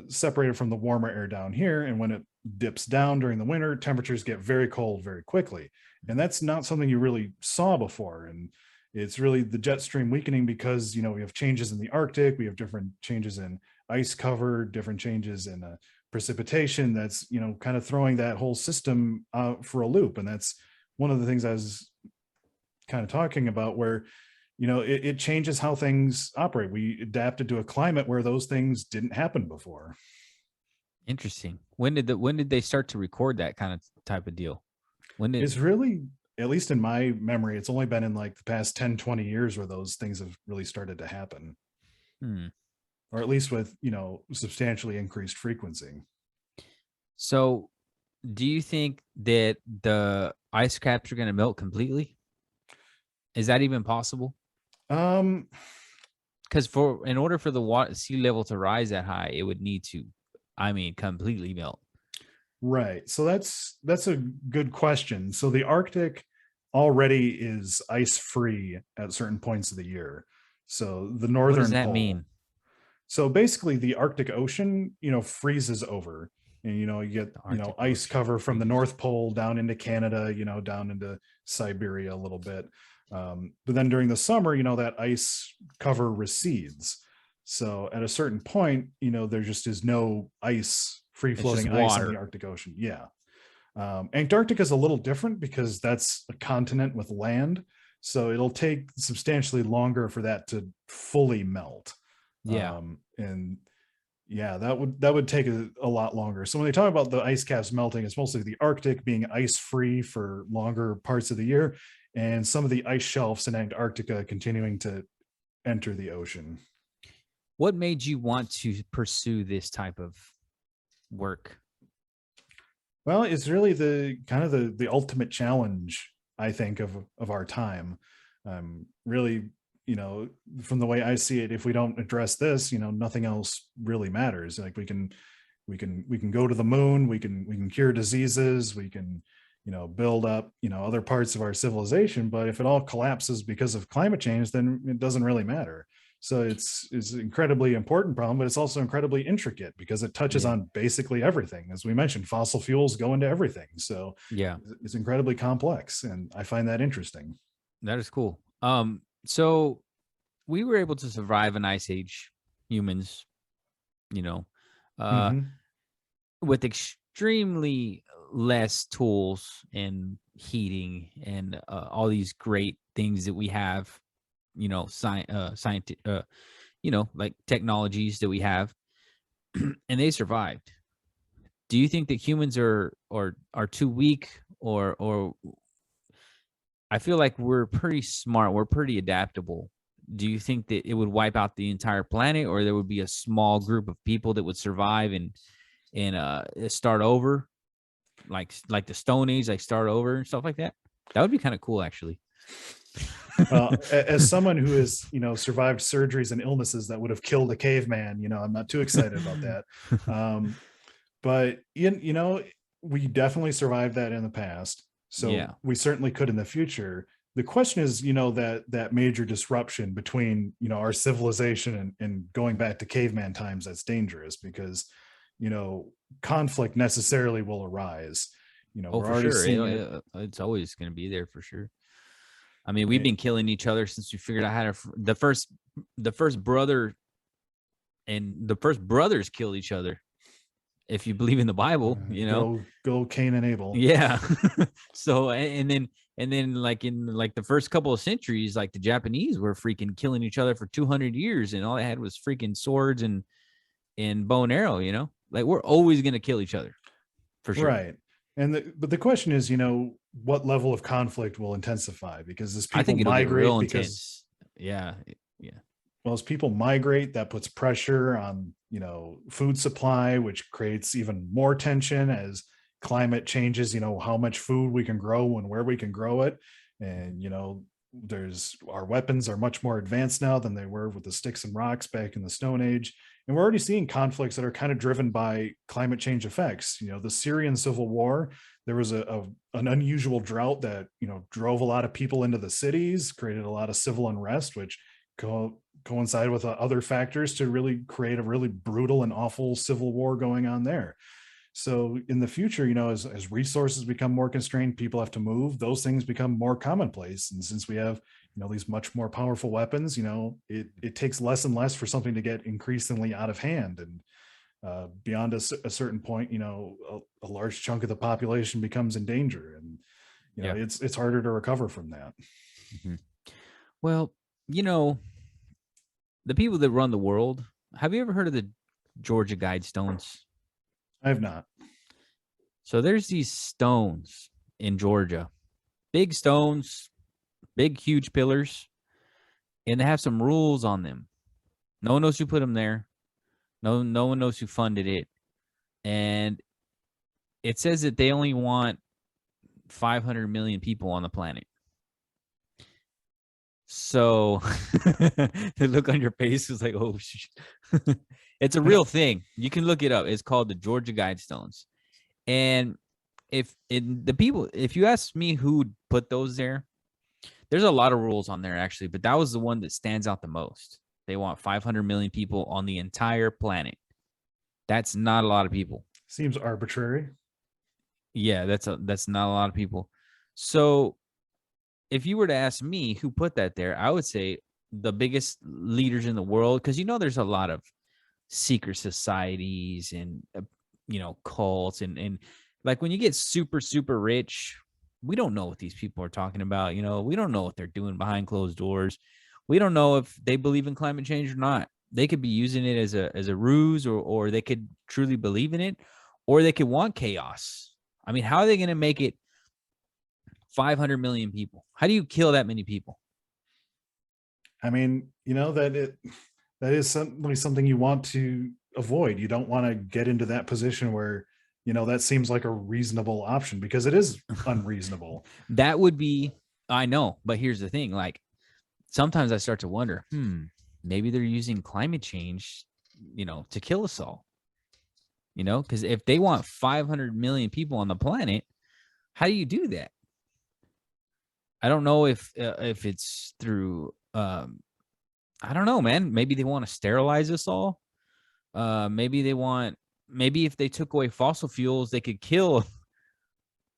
separated from the warmer air down here. And when it dips down during the winter, temperatures get very cold very quickly. And that's not something you really saw before. And it's really the jet stream weakening because, we have changes in the Arctic, we have different changes in ice cover, different changes in precipitation that's, kind of throwing that whole system for a loop. And that's one of the things I was kind of talking about where, it changes how things operate. We adapted to a climate where those things didn't happen before. Interesting. When did they start to record that kind of type of deal? When did It's really, at least in my memory, it's only been in like the past 10, 20 years where those things have really started to happen, hmm. or at least with, substantially increased frequency. So do you think that the ice caps are going to melt completely? Is that even possible? Um, Because in order for the sea level to rise that high, it would need to, I mean, completely melt. right. So that's a good question. So the Arctic already is ice free at certain points of the year. So the What does northern that pole. mean? So basically the Arctic Ocean, freezes over, and you get, The Arctic ice Ocean cover from the freezes. North Pole down into Canada, down into Siberia a little bit. But then during the summer, that ice cover recedes. So at a certain point, there just is no ice, free It's just floating ice on the water. Arctic Ocean. Yeah. Antarctica is a little different because that's a continent with land. So it'll take substantially longer for that to fully melt. Yeah. And yeah, that would take a lot longer. So when they talk about the ice caps melting, it's mostly the Arctic being ice free for longer parts of the year, and some of the ice shelves in Antarctica continuing to enter the ocean. What made you want to pursue this type of work? Well, it's really the kind of the ultimate challenge, I think, of our time. Really, from the way I see it, if we don't address this, nothing else really matters. Like we can go to the moon, we can cure diseases, we can, build up, other parts of our civilization. But if it all collapses because of climate change, then it doesn't really matter. So it's an incredibly important problem, but it's also incredibly intricate because it touches Yeah. on basically everything. As we mentioned, fossil fuels go into everything. So Yeah. it's incredibly complex, and I find that interesting. That is cool. So we were able to survive an ice age, humans, you know, uh, Hmm. with extremely less tools and heating and all these great things that we have, like technologies that we have, and they survived. Do you think that humans are too weak, or I feel like we're pretty smart, we're pretty adaptable? Do you think that it would wipe out the entire planet, or there would be a small group of people that would survive and start over, like the Stone Age, like start over and stuff like that? That would be kind of cool, actually. Well, as someone who has, survived surgeries and illnesses that would have killed a caveman, I'm not too excited about that. Um, but we definitely survived that in the past, so Yeah. we certainly could in the future. The question is, that major disruption between, our civilization and going back to caveman times, that's dangerous because, you know conflict necessarily will arise. Oh, We're for already sure. seeing it. It's always going to be there for sure. I mean, we've eh, been killing each other since we figured out how to. The first brother and the first brothers killed each other. If you believe in the Bible, go Cain and Abel. yeah. So and then like in like the first couple of centuries, like the Japanese were freaking killing each other for 200 years, and all they had was freaking swords and bow and arrow. Like we're always gonna kill each other for sure. Right. But the question is, what level of conflict will intensify? Because as I people think it'll get real migrate, because intense. Yeah, yeah. well, as people migrate, that puts pressure on, food supply, which creates even more tension as climate changes, how much food we can grow and where we can grow it. And, there's our weapons are much more advanced now than they were with the sticks and rocks back in the Stone Age. And we're already seeing conflicts that are kind of driven by climate change effects. The Syrian civil war, there was an unusual drought that, drove a lot of people into the cities, created a lot of civil unrest, which coincide with other factors to really create a really brutal and awful civil war going on there. So in the future, as resources become more constrained, people have to move, those things become more commonplace. And since we have, these much more powerful weapons, it takes less and less for something to get increasingly out of hand. And beyond a certain point, a large chunk of the population becomes in danger. And, Yeah. it's harder to recover from that. Mm-hmm. Well, the people that run the world, have you ever heard of the Georgia Guidestones? I have not. So there's these stones in Georgia, big stones, big, huge pillars, and they have some rules on them. No one knows who put them there. No one knows who funded it. And it says that they only want 500 million people on the planet. So the look on your face was like, oh, shit. It's a real thing. You can look it up. It's called the Georgia Guidestones. And if you ask me who put those there, there's a lot of rules on there actually, but that was the one that stands out the most. They want 500 million people on the entire planet. That's not a lot of people. Seems arbitrary. Yeah, that's not a lot of people. So if you were to ask me who put that there, I would say the biggest leaders in the world, because there's a lot of secret societies and cults and like when you get super, super rich, we don't know what these people are talking about. We don't know what they're doing behind closed doors. We don't know if they believe in climate change or not. They could be using it as a ruse, or they could truly believe in it, or they could want chaos. I mean, how are they going to make it 500 million people? How do you kill that many people? I mean, that is certainly something you want to avoid. You don't want to get into that position where, that seems like a reasonable option, because it is unreasonable. That would be, I know, but here's the thing. Like, sometimes I start to wonder, maybe they're using climate change, to kill us all. Because if they want 500 million people on the planet, how do you do that? I don't know if it's through, I don't know, man. Maybe they want to sterilize us all. Maybe if they took away fossil fuels, they could kill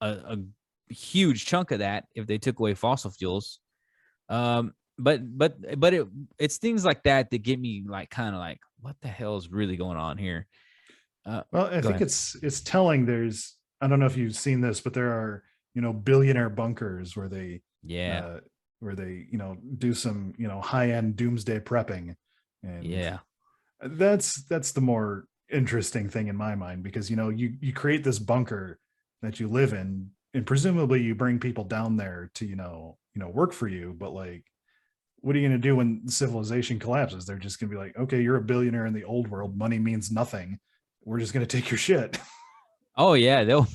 a huge chunk of that if they took away fossil fuels. But it's things like that that get me like kind of like, what the hell is really going on here? Well, I think it's telling. I don't know if you've seen this, but there are, billionaire bunkers where they do some, high-end doomsday prepping. And that's the more interesting thing in my mind, because, you create this bunker that you live in, and presumably you bring people down there to, work for you. But like, what are you going to do when civilization collapses? They're just going to be like, okay, you're a billionaire in the old world. Money means nothing. We're just going to take your shit. Oh yeah, they'll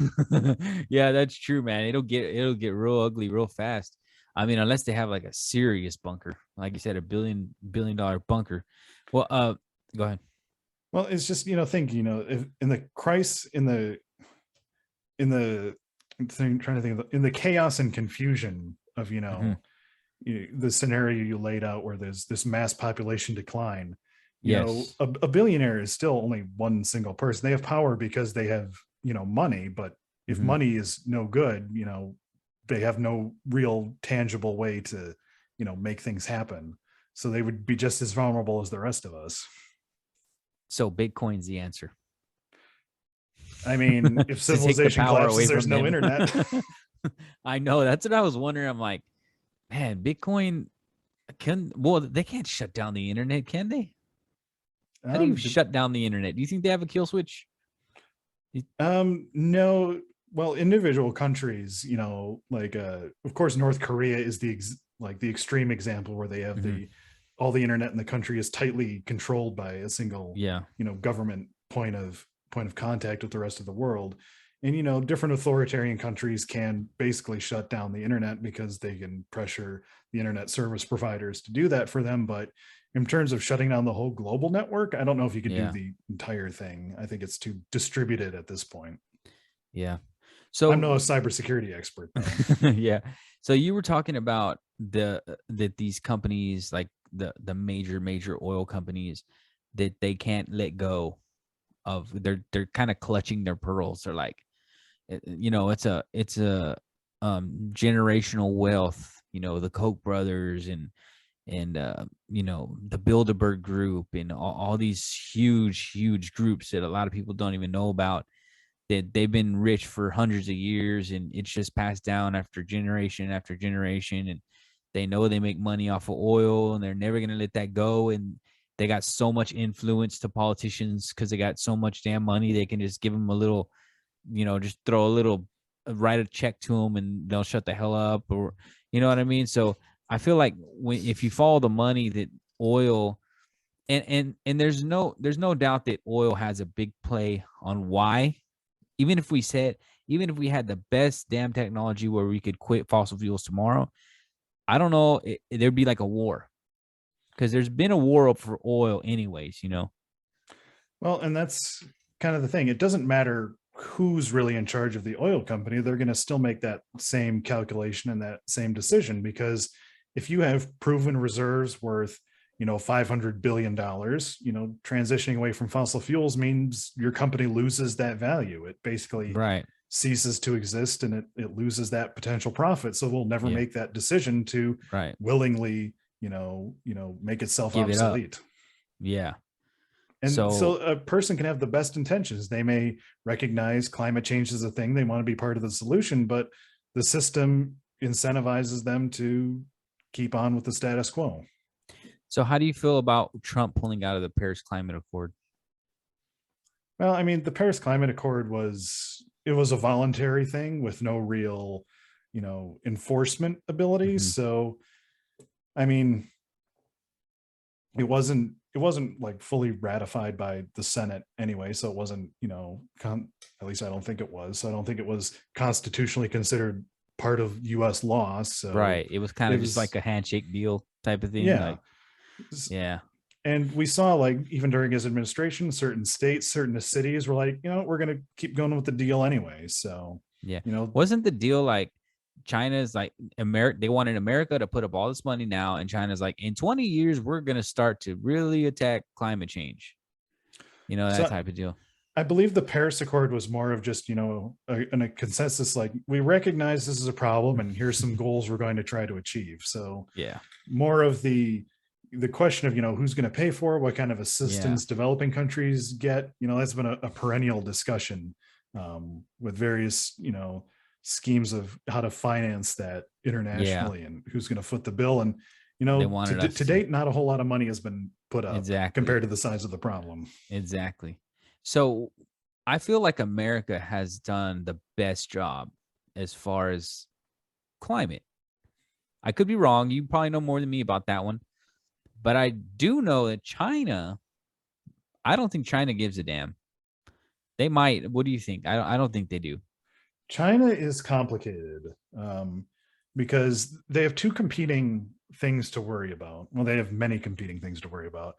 yeah, that's true, man. It'll get real ugly real fast. I mean, unless they have like a serious bunker, like you said, a billion dollar bunker. Well, go ahead. Well, it's just, think, if in the crisis, in the thing, trying to think of in the chaos and confusion of, the scenario you laid out where there's this mass population decline, a billionaire is still only one single person. They have power because they have, money, but if money is no good, they have no real tangible way to, make things happen. So they would be just as vulnerable as the rest of us. So Bitcoin's the answer. I mean, if civilization collapses, there's no internet. I know. That's what I was wondering. I'm like, man, Bitcoin they can't shut down the internet, can they? How do you shut down the internet? Do you think they have a kill switch? No. Well, individual countries, like of course North Korea is the extreme example where they have all the internet in the country is tightly controlled by a single government point of contact with the rest of the world. And different authoritarian countries can basically shut down the internet because they can pressure the internet service providers to do that for them. But in terms of shutting down the whole global network, I don't know if you could do the entire thing. I think it's too distributed at this point. Yeah. So I'm no cybersecurity expert, though. Yeah. So you were talking about that these companies, like the major oil companies that they can't let go of. They're kind of clutching their pearls. They're like, it's a generational wealth. The Koch brothers and the Bilderberg group and all these huge groups that a lot of people don't even know about, that they've been rich for hundreds of years, and it's just passed down after generation, and they know they make money off of oil, and they're never going to let that go. And they got so much influence to politicians because they got so much damn money, they can just give them a little, just throw a little, write a check to them, and they'll shut the hell up, or you know what I mean. So I feel like if you follow the money, that oil, and there's no doubt that oil has a big play on why. Even if we had the best damn technology where we could quit fossil fuels tomorrow, I don't know, there'd be like a war, because there's been a war up for oil anyways. Well, and that's kind of the thing. It doesn't matter who's really in charge of the oil company. They're going to still make that same calculation and that same decision, because if you have proven reserves worth, $500 billion, transitioning away from fossil fuels means your company loses that value. It basically Right. ceases to exist, and it loses that potential profit. So we'll never Yeah. make that decision to Right. willingly, make itself Give it up. obsolete. Yeah. And so So a person can have the best intentions. They may recognize climate change is a thing. They want to be part of the solution, but the system incentivizes them to keep on with the status quo. how do you feel about Trump pulling out of the Paris Climate Accord? Well, I mean, the Paris Climate Accord was a voluntary thing with no real, enforcement abilities. Mhm. So, I mean, it wasn't like fully ratified by the Senate anyway. So it wasn't, at least I don't think it was. So I don't think it was constitutionally considered part of U.S. law. So Right. It was kind it of just was, like a handshake deal type of thing. yeah. Like, yeah. And we saw, like, even during his administration, certain states, certain cities were like, we're going to keep going with the deal anyway. So, Yeah. you know, Wasn't the deal like China's like America? They wanted America to put up all this money now, and China's like, in 20 years, we're going to start to really attack climate change. That so type of deal. I believe the Paris Accord was more of just, a consensus, like, we recognize this is a problem and here's some goals we're going to try to achieve. So Yeah. more of the question of, who's going to pay for it, what kind of Yeah. assistance developing countries get, that's been a perennial discussion, with various, schemes of how to finance that Yeah. internationally and who's going to foot the bill. And, They to, wanted to us to. date, not a whole lot of money has been put up Exactly. compared to the size of the problem. Exactly. So I feel like America has done the best job as far as climate. I could be wrong. You probably know more than me about that one. But I do know that I don't think China gives a damn. They might. What do you think? I don't think they do. China is complicated, because they have two competing things to worry about. Well, they have many competing things to worry about,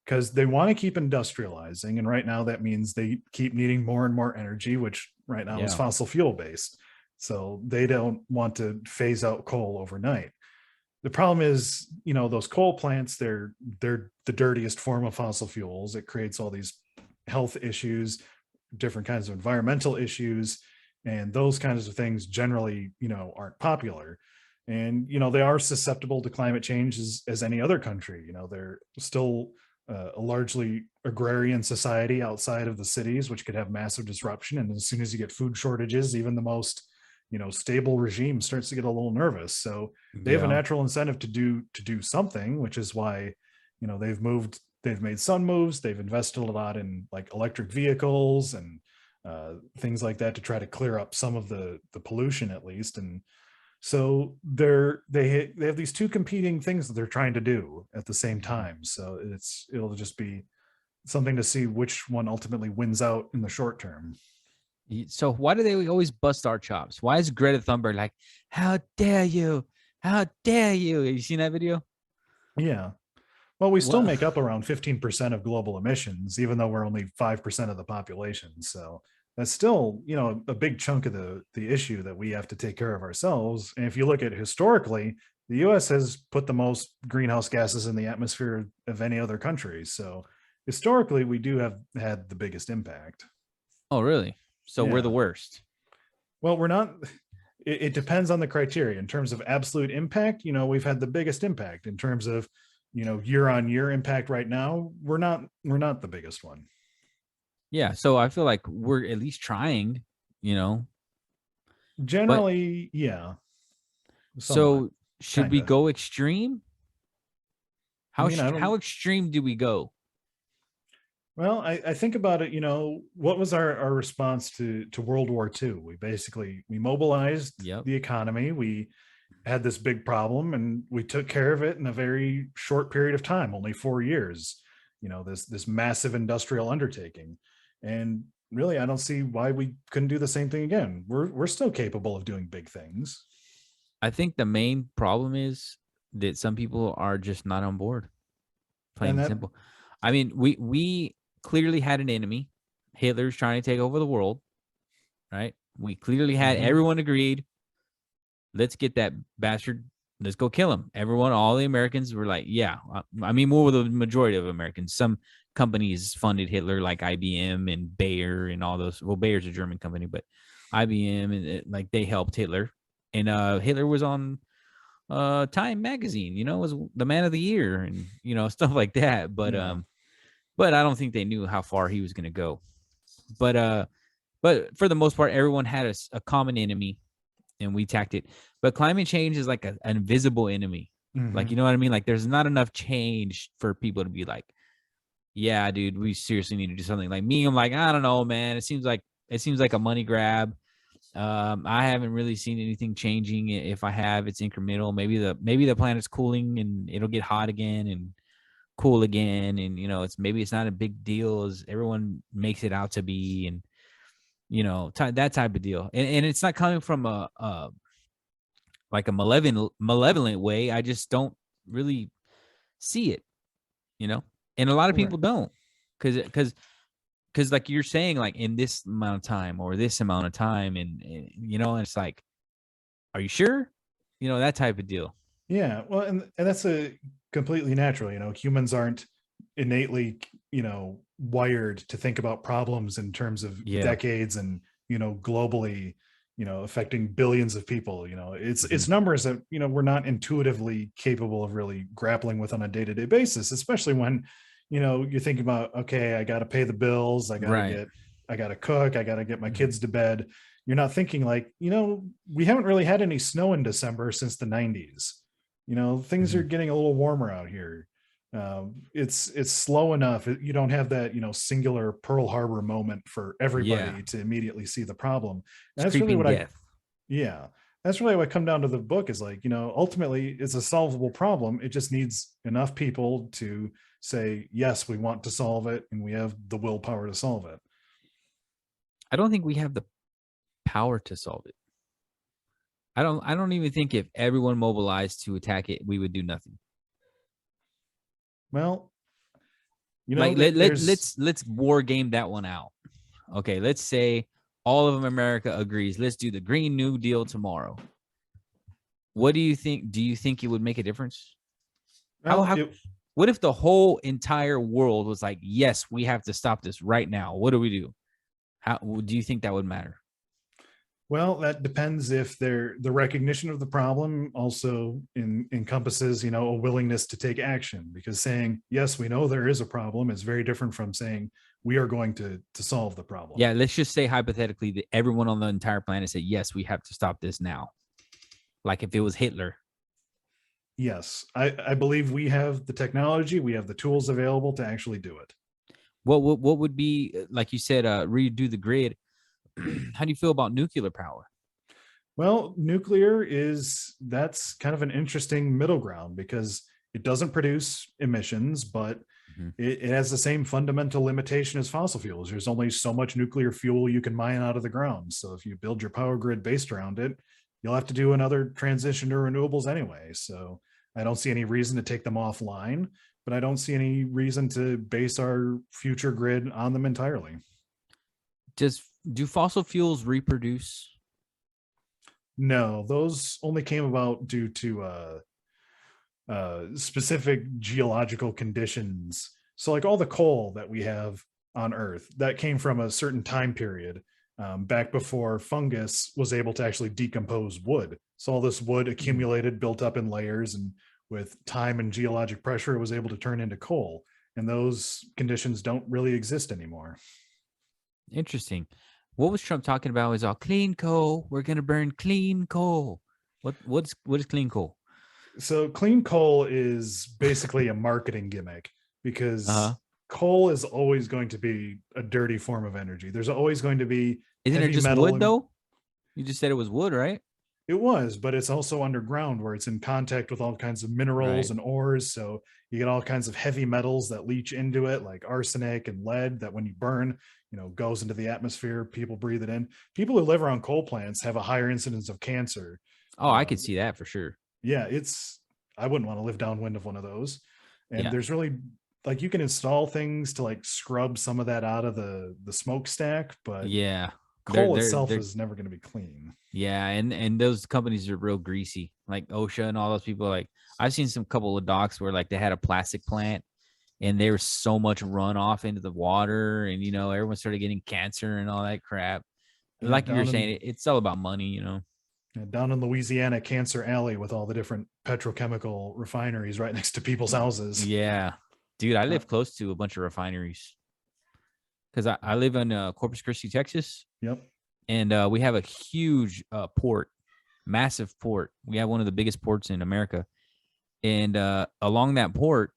because they want to keep industrializing. And right now, that means they keep needing more and more energy, which right now is Yeah. fossil fuel based. So they don't want to phase out coal overnight. The problem is, those coal plants, they're the dirtiest form of fossil fuels. It creates all these health issues, different kinds of environmental issues, and those kinds of things generally, aren't popular. And, they are susceptible to climate change as any other country. They're still a largely agrarian society outside of the cities, which could have massive disruption. And as soon as you get food shortages, even the most, stable regime starts to get a little nervous. So they have a Yeah. natural incentive to do something, which is why, they've made some moves. They've invested a lot in, like, electric vehicles and things like that to try to clear up some of the pollution, at least. And so they have these two competing things that they're trying to do at the same Mhm. time. So it'll just be something to see which one ultimately wins out in the short term. So why do they always bust our chops? Why is Greta Thunberg like, how dare you? How dare you? Have you seen that video? Yeah. Well, we still What? make up around 15% of global emissions, even though we're only 5% of the population. So that's still, a big chunk of the issue that we have to take care of ourselves. And if you look at historically, the US has put the most greenhouse gases in the atmosphere of any other country. So historically, we do have had the biggest impact. Oh, really? So we're the Yeah. worst. Well, we're not. It depends on the criteria. In terms of absolute impact, we've had the biggest impact. In terms of, year on year impact right now, we're not the biggest one. Yeah. So I feel like we're at least trying, you know. But Generally, yeah, somewhat, so should kind we of. go extreme? I mean, I How don't. extreme do we go? Well, I think about it. What was our response to World War II? We mobilized Yep. the economy. We had this big problem, and we took care of it in a very short period of time, only 4 years. This massive industrial undertaking, and really, I don't see why we couldn't do the same thing again. We're still capable of doing big things. I think the main problem is that some people are just not on board. Plain And and that simple. I mean, we clearly had an enemy. Hitler's trying to take over the world, right? We clearly had Mhm. everyone agreed, let's get that bastard, let's go kill him. Everyone, all the Americans were like, yeah. I mean, more the majority of Americans. Some companies funded Hitler, like IBM and Bayer and all those. Well, Bayer's a German company, but IBM and like they helped Hitler. And Hitler was on Time magazine, was the man of the year and stuff like that. Yeah. But I don't think they knew how far he was going to go. But for the most part, everyone had a common enemy and we attacked it. But climate change is like an invisible enemy. Like, you Mhm. know what I mean? Like, there's not enough change for people to be like, yeah, dude, we seriously need to do something. Like me, I'm like, I don't know, man. It seems like a money grab. I haven't really seen anything changing. If I have, it's incremental. Maybe the planet's cooling and it'll get hot again and cool again, and it's not a big deal as everyone makes it out to be, and that type of deal. And it's not coming from a like a malevolent way. I just don't really see it, you know. And a lot of Right. people don't, because like you're saying, like in this amount of time or this amount of time, and it's like, are you sure? That type of deal. Yeah, well, and that's a completely natural. Humans aren't innately, wired to think about problems in terms of Yeah. decades and globally, affecting billions of people. It's Hmm. numbers that we're not intuitively capable of really grappling with on a day to day basis, especially when you're thinking about, okay, I got to pay the bills, Right. I got to cook, I got to get my Hmm. kids to bed. You're not thinking like, we haven't really had any snow in December since the 90s. Things Hmm. are getting a little warmer out here. It's slow enough. You don't have that singular Pearl Harbor moment for Yeah. everybody to immediately see the problem. And It's that's really creeping what I death. yeah, that's really what I come down to the book is like, ultimately it's a solvable problem. It just needs enough people to say, yes, we want to solve it and we have the willpower to solve it. I don't think we have the power to solve it. I don't even think if everyone mobilized to attack it, we would do nothing. Well, Like there's let's war game that one out. Okay, let's say all of America agrees. Let's do the Green New Deal tomorrow. What do you think? Do you think it would make a difference? How well, how it what if the whole entire world was like, yes, we have to stop this right now? What do we do? How do you think that would matter? Well, that depends if the recognition of the problem also encompasses, a willingness to take action. Because saying yes, we know there is a problem is very different from saying we are going to solve the problem. Yeah, let's just say hypothetically that everyone on the entire planet said, yes, we have to stop this now. Like if it was Hitler. Yes, I believe we have the technology, we have the tools available to actually do it. What would be, like you said, redo the grid? How do you feel about nuclear power? Well, nuclear that's kind of an interesting middle ground because it doesn't produce emissions, but Mhm. it has the same fundamental limitation as fossil fuels. There's only so much nuclear fuel you can mine out of the ground. So if you build your power grid based around it, you'll have to do another transition to renewables anyway. So I don't see any reason to take them offline, but I don't see any reason to base our future grid on them entirely. Do fossil fuels reproduce? No, those only came about due to specific geological conditions. So like all the coal that we have on Earth that came from a certain time period, back before fungus was able to actually decompose wood. So all this wood Hmm. accumulated, built up in layers, and with time and geologic pressure, it was able to turn into coal. And those conditions don't really exist anymore. Interesting. What was Trump talking about? Is all clean coal. We're gonna burn clean coal. What is clean coal? So clean coal is basically a marketing gimmick Uh huh. because coal is always going to be a dirty form of energy. There's always going to be Isn't it heavy just metal wood and though? You just said it was wood, right? it was, but it's also underground where it's in contact with all kinds of minerals Right. and ores. So you get all kinds of heavy metals that leach into it, like arsenic and lead, that when you burn, goes into the atmosphere. People breathe it in. People who live around coal plants have a higher incidence of cancer. Oh, I could Um, see that for sure. yeah, I wouldn't want to live downwind of one of those. And Yeah. there's really, like, you can install things to like scrub some of that out of the smokestack, but Yeah. They're coal they're itself they're is never going to be clean. yeah, and those companies are real greasy. Like OSHA and all those people. Like I've seen some couple of docs where like they had a plastic plant and there was so much runoff into the water, and everyone started getting cancer and all that crap. Yeah, Like you were saying, it's all about money. down in Louisiana, Cancer Alley, with all the different petrochemical refineries right next to people's houses. Yeah, dude, I Uh, live close to a bunch of refineries because I live in Corpus Christi, Texas, yep. and we have a huge port, massive port. We have one of the biggest ports in America, and along that port,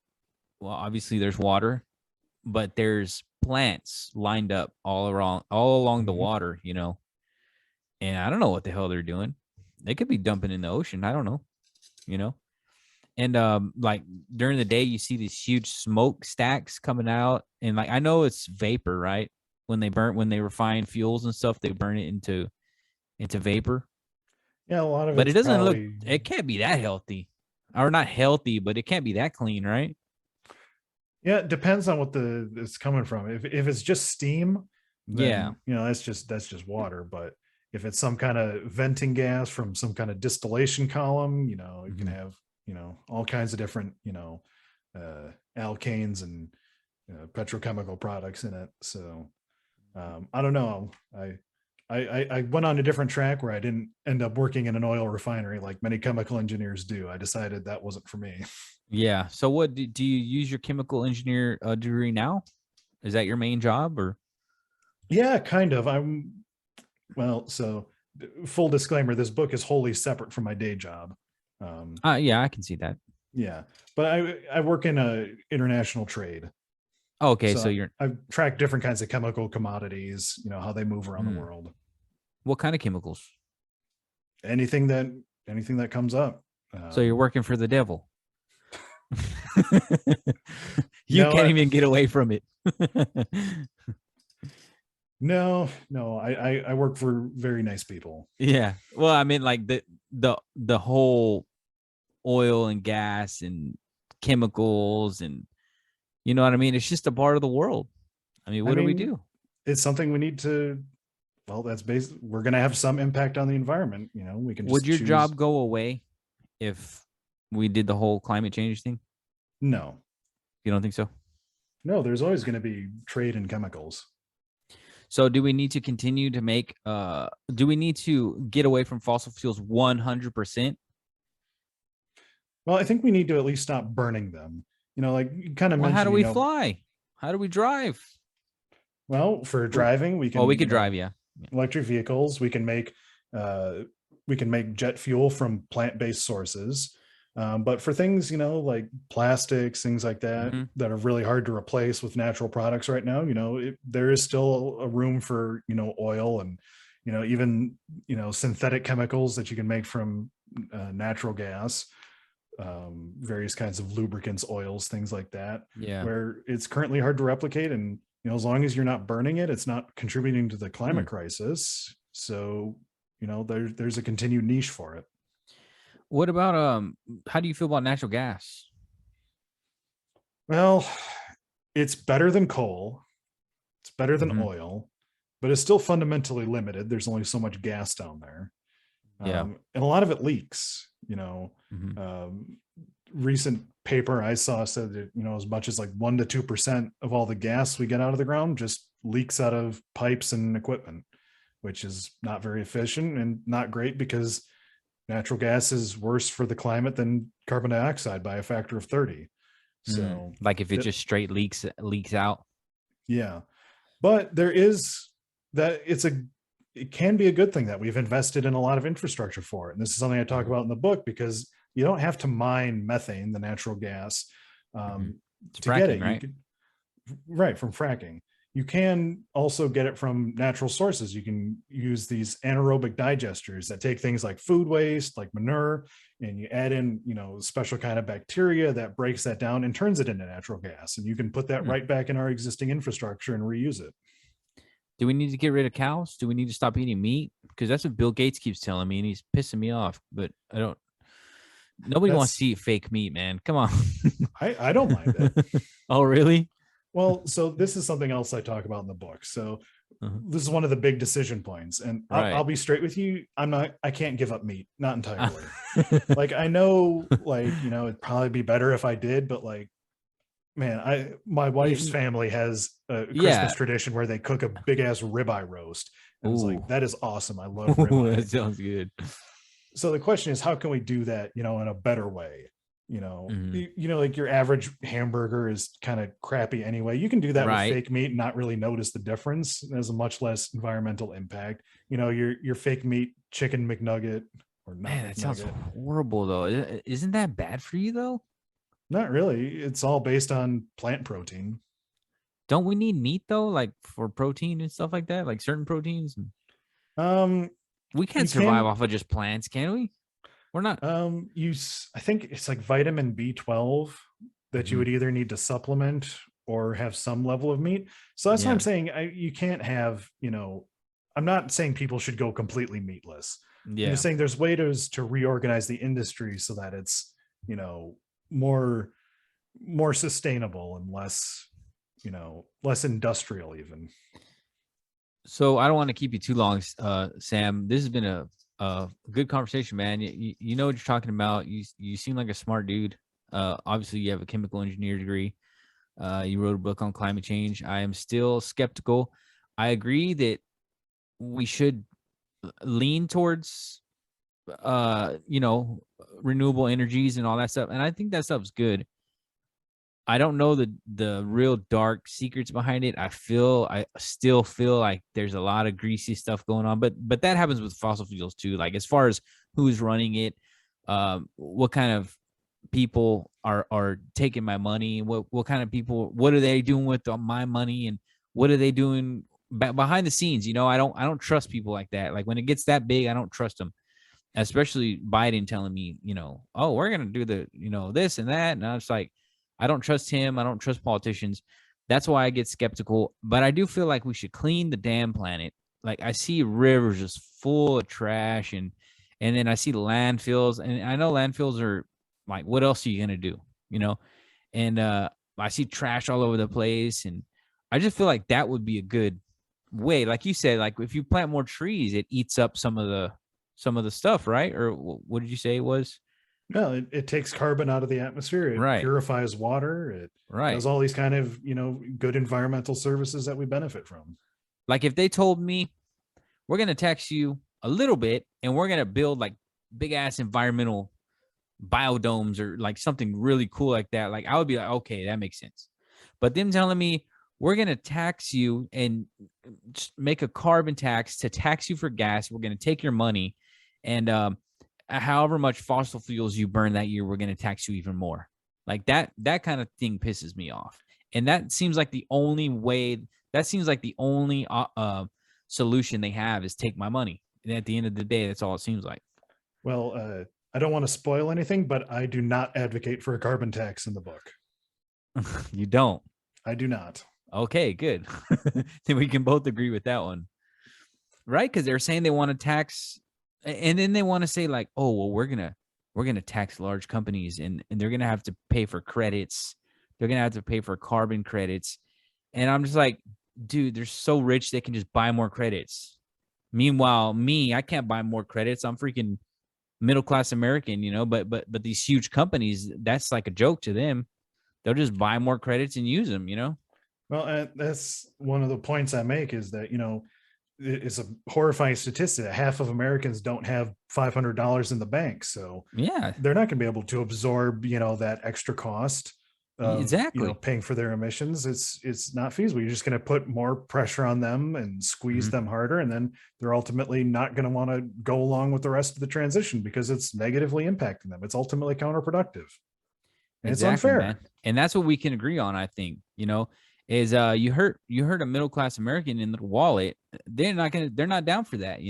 well, obviously there's water, but there's plants lined up all along the Mhm. water. And I don't know what the hell they're doing. They could be dumping in the ocean. I don't know, you know. And like during the day, you see these huge smoke stacks coming out, and like I know it's vapor, right? When they refine fuels and stuff, they burn it into vapor. Yeah, a lot of But it it's doesn't look. probably, It can't be that healthy, or not healthy, but it can't be that clean, right? yeah, it depends on what it's coming from. If it's just steam, Yeah. then that's just water. But if it's some kind of venting gas from some kind of distillation column, you can Mhm. have all kinds of different alkanes and petrochemical products in it. So I don't know. I went on a different track where I didn't end up working in an oil refinery like many chemical engineers do. I decided that wasn't for me. Yeah. So, what do you use your chemical engineer degree now? Is that your main job, or? Yeah, kind of. So full disclaimer, this book is wholly separate from my day job. Yeah, I can see that. Yeah, but I work in a international trade. Okay, so So you're. I've tracked different kinds of chemical commodities, how they move around the Hmm. world. What kind of chemicals? Anything that anything that comes up. So you're Um, working for the devil. You no, can't even get away from it. no, I work for very nice people. Yeah. Well, I mean, like the whole oil and gas and chemicals, and you know what I mean. It's just a part of the world. I mean, I what do we mean, do? it's something we need to. Well, that's based. We're going to have some impact on the environment. We can Would just your choose. job go away if we did the whole climate change thing? No, You don't think so? no. There's always going to be trade in chemicals. So do we need to continue to do we need to get away from fossil fuels 100%? Well, I think we need to at least stop burning them. Like you kind of Well, how do mentioned. we fly? How do we drive? Well, for Or- driving, we Oh, we can, could drive, yeah. Yeah. electric vehicles. Uh, we can make jet fuel from plant-based sources. But for things, like plastics, things like that, Hmm. that are really hard to replace with natural products right now, there is still a room for, oil and, even, synthetic chemicals that you can make from natural gas, various kinds of lubricants, oils, things like that, Yeah. where it's currently hard to replicate. And, as long as you're not burning it, it's not contributing to the Hmm. climate crisis. So, there's a continued niche for it. What about how do you feel about natural gas? Well, it's better than coal. It's better than Hmm. oil, but it's still fundamentally limited. There's only so much gas down there. Yeah. And a lot of it leaks, Hmm. um, recent paper I saw said that, as much as like 1 to 2% of all the gas we get out of the ground just leaks out of pipes and equipment, which is not very efficient and not great because natural gas is worse for the climate than carbon dioxide by a factor of 30. So Like if it just straight leaks out. yeah, but there is that it can be a good thing that we've invested in a lot of infrastructure for it. And this is something I talk about in the book, because you don't have to mine methane, the natural gas, It's to get it. fracking, right? Right, from fracking. You can also get it from natural sources. You can use these anaerobic digesters that take things like food waste, like manure, and you add in, special kind of bacteria that breaks that down and turns it into natural gas. And you can put that right back in our existing infrastructure and reuse it. Do we need to get rid of cows? Do we need to stop eating meat? Because that's what Bill Gates keeps telling me, and he's pissing me off. But I don't. Nobody wants to eat fake meat, man. Come on. I don't mind it. Oh, really? Well, so this is something else I talk about in the book. So this is one of the big decision points, and I'll be straight with you. I can't give up meat, not entirely. Like, I know, like, it'd probably be better if I did, but like, man, my wife's family has a Christmas tradition where they cook a big ass ribeye roast. And I was like, that is awesome. I love ribeye. That sounds good. So the question is, how can we do that, in a better way? Like your average hamburger is kind of crappy anyway. You can do that with fake meat and not really notice the difference. It has a much less environmental impact. Your fake meat chicken McNugget or not. Man, that sounds horrible though. Isn't that bad for you though? Not really. It's all based on plant protein. Don't we need meat though, like for protein and stuff like that, like certain proteins? We can't survive off of just plants, can we? We're not. I think it's like vitamin B12 that you would either need to supplement or have some level of meat. So that's what I'm saying. You can't have, I'm not saying people should go completely meatless. Yeah. I'm just saying there's ways to reorganize the industry so that it's, more sustainable and less, less industrial even. So I don't want to keep you too long, Sam. This has been a good conversation, man. You know what you're talking about. You seem like a smart dude. Obviously you have a chemical engineer degree. You wrote a book on climate change. I am still skeptical. I agree that we should lean towards renewable energies and all that stuff, and I think that stuff's good. I don't know the real dark secrets behind it. I still feel like there's a lot of greasy stuff going on, but that happens with fossil fuels too. Like, as far as who's running it, what kind of people are taking my money, what kind of people, what are they doing with my money, and what are they doing behind the scenes? I don't trust people like that. Like, when it gets that big, I don't trust them. Especially Biden telling me, oh, we're gonna do the, this and that, and I was like, I don't trust him. I don't trust politicians. That's why I get skeptical. But I do feel like we should clean the damn planet. Like, I see rivers just full of trash, and then I see landfills, and I know landfills are like, what else are you gonna do? And I see trash all over the place, and I just feel like that would be a good way. Like you said, like if you plant more trees, it eats up some of the stuff, right? Or what did you say it was? No, it takes carbon out of the atmosphere. It purifies water. It does all these kind of, good environmental services that we benefit from. Like, if they told me, we're going to tax you a little bit and we're going to build like big ass environmental biodomes or like something really cool like that, like I would be like, okay, that makes sense. But them telling me we're going to tax you and just make a carbon tax to tax you for gas, we're going to take your money, and however much fossil fuels you burn that year, we're going to tax you even more. Like that kind of thing pisses me off. And that seems like the only solution they have is take my money. And at the end of the day, that's all it seems like. Well, I don't want to spoil anything, but I do not advocate for a carbon tax in the book. You don't? I do not. Okay, good. Then we can both agree with that one. Right? Because they're saying they want to tax, and then they want to say like, oh, well, we're gonna tax large companies, and they're gonna have to pay for credits. They're gonna have to pay for carbon credits. And I'm just like, dude, they're so rich they can just buy more credits. Meanwhile, me, I can't buy more credits. I'm freaking middle class American, but these huge companies, that's like a joke to them. They'll just buy more credits and use them. Well, that's one of the points I make is that, it's a horrifying statistic that half of Americans don't have $500 in the bank. So Yeah, they're not going to be able to absorb, that extra cost of, exactly. paying for their emissions. It's not feasible. You're just going to put more pressure on them and squeeze Mhm. them harder. And then they're ultimately not going to want to go along with the rest of the transition because it's negatively impacting them. It's ultimately counterproductive. And it's Exactly, man. unfair. And that's what we can agree on, I think, is you hurt a middle class American in their wallet. They're not down for that.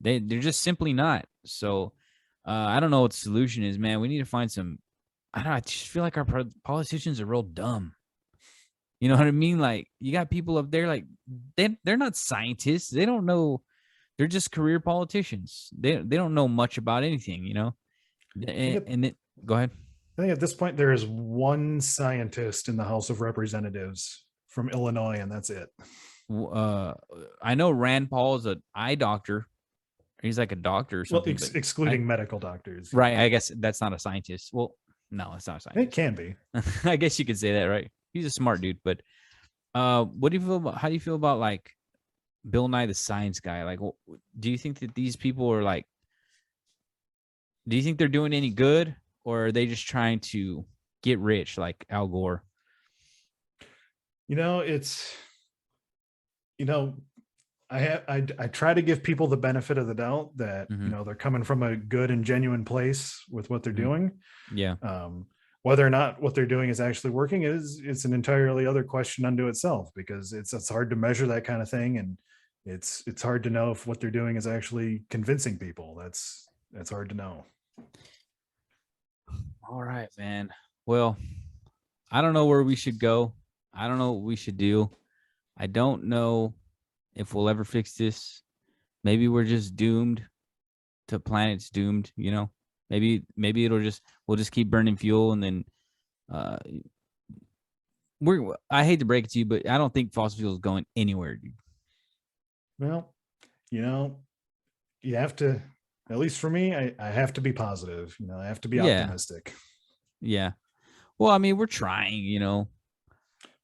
They're just simply not. So I don't know what the solution is, man. We need to find some. I don't know. I just feel like our politicians are real dumb. You know what I mean? Like you got people up there, like they're not scientists. They don't know. They're just career politicians. They don't know much about anything. I think, And then go ahead. I think at this point, there is one scientist in the House of Representatives from Illinois, and that's it. uh I know Rand Paul is an eye doctor. He's like a doctor or Well, something, but excluding medical doctors. right, I guess that's not a scientist. Well, no, it's not a It scientist. can be. I guess you could say that, right? He's a smart dude, but what do you feel about how do you feel about like Bill Nye the Science Guy? Like do you think that these people are like do you think they're doing any good or are they just trying to get rich like Al Gore? It's you know I try to give people the benefit of the doubt that Mm-hmm. they're coming from a good and genuine place with what they're Mm-hmm. doing. Yeah. Whether or not what they're doing is actually working is it's an entirely other question unto itself, because it's hard to measure that kind of thing, and it's hard to know if what they're doing is actually convincing people. That's hard to know. All right, man. Well, I don't know where we should go. I don't know what we should do. I don't know if we'll ever fix this. Maybe we're just doomed to planet's doomed. Maybe we'll just keep burning fuel and then uh I hate to break it to you, but I don't think fossil fuel is going anywhere, dude. Well, you know, you have to, at least for me, I have to be positive. I have to be Yeah. optimistic. Yeah. Well, I mean, we're trying,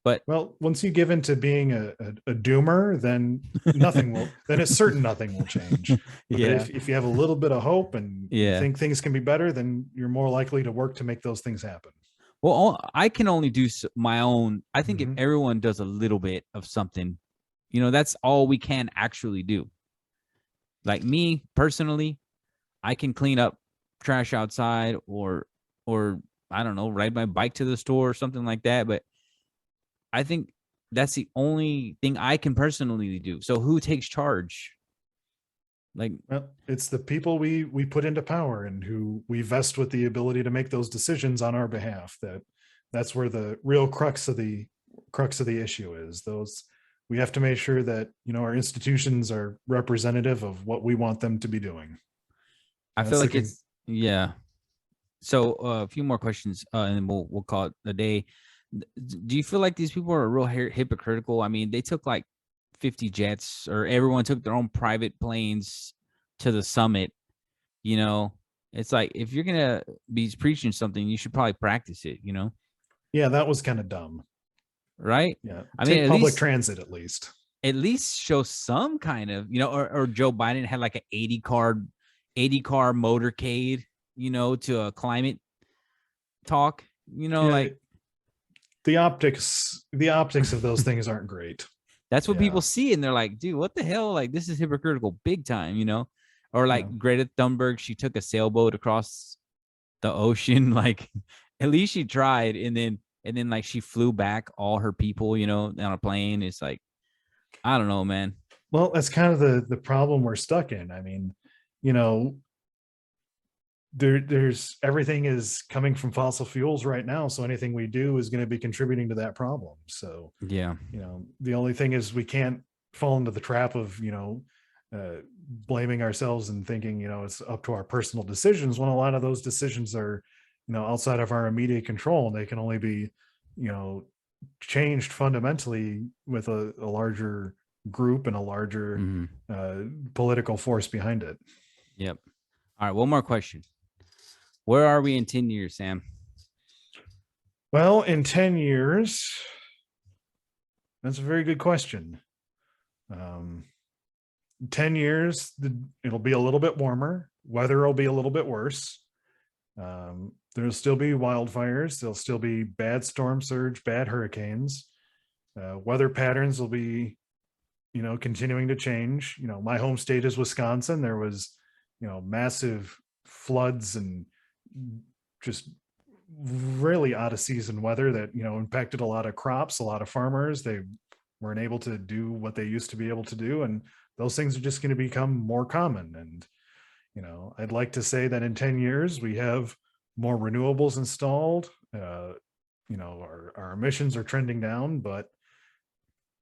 but Well, once you give into being a doomer, then it's certain nothing will change. But yeah. if you have a little bit of hope and you Yeah. think things can be better, then you're more likely to work to make those things happen. Well, I can only do my own. I think if Mhm. everyone does a little bit of something, that's all we can actually do. Like me personally, I can clean up trash outside or I don't know, ride my bike to the store or something like that. But I think that's the only thing I can personally do. So who takes charge? Like, Well, it's the people we put into power and who we vest with the ability to make those decisions on our behalf. That's where the real crux of the issue is. Those we have to make sure that our institutions are representative of what we want them to be doing. I feel That's like it's yeah. So a few more questions, and then we'll call it a day. Do you feel like these people are real hypocritical? I mean, they took like 50 jets, or everyone took their own private planes to the summit. You know, it's like if you're gonna be preaching something, you should probably practice it. Yeah, that was kind of dumb. Right? Yeah, I mean, take public transit at least. at least show some kind of, or Joe Biden had like an 80 car motorcade, to a climate talk, Yeah, like the optics of those things aren't great. that's what Yeah, people see. And they're like, dude, what the hell? Like, this is hypocritical big time. Or yeah. like Greta Thunberg, she took a sailboat across the ocean. Like, at least she tried. And then like she flew back all her people, on a plane. It's like, I don't know, man. Well, that's kind of the problem we're stuck in. I mean, you know, there's everything is coming from fossil fuels right now, so anything we do is going to be contributing to that problem. So, Yeah. the only thing is we can't fall into the trap of blaming ourselves and thinking it's up to our personal decisions, when a lot of those decisions are outside of our immediate control, and they can only be you know changed fundamentally with a larger group and a larger Hmm. political force behind it. Yep. All right, one more question. Where are we in 10 years, Sam? Well, in 10 years, that's a very good question. 10 years, it'll be a little bit warmer. Weather will be a little bit worse. There'll still be wildfires. There'll still be bad storm surge, bad hurricanes. Weather patterns will be, continuing to change. My home state is Wisconsin. There was, massive floods and just really out of season weather that, impacted a lot of crops, a lot of farmers. They weren't able to do what they used to be able to do. And those things are just going to become more common. And, I'd like to say that in 10 years, we have more renewables installed. Our emissions are trending down, but,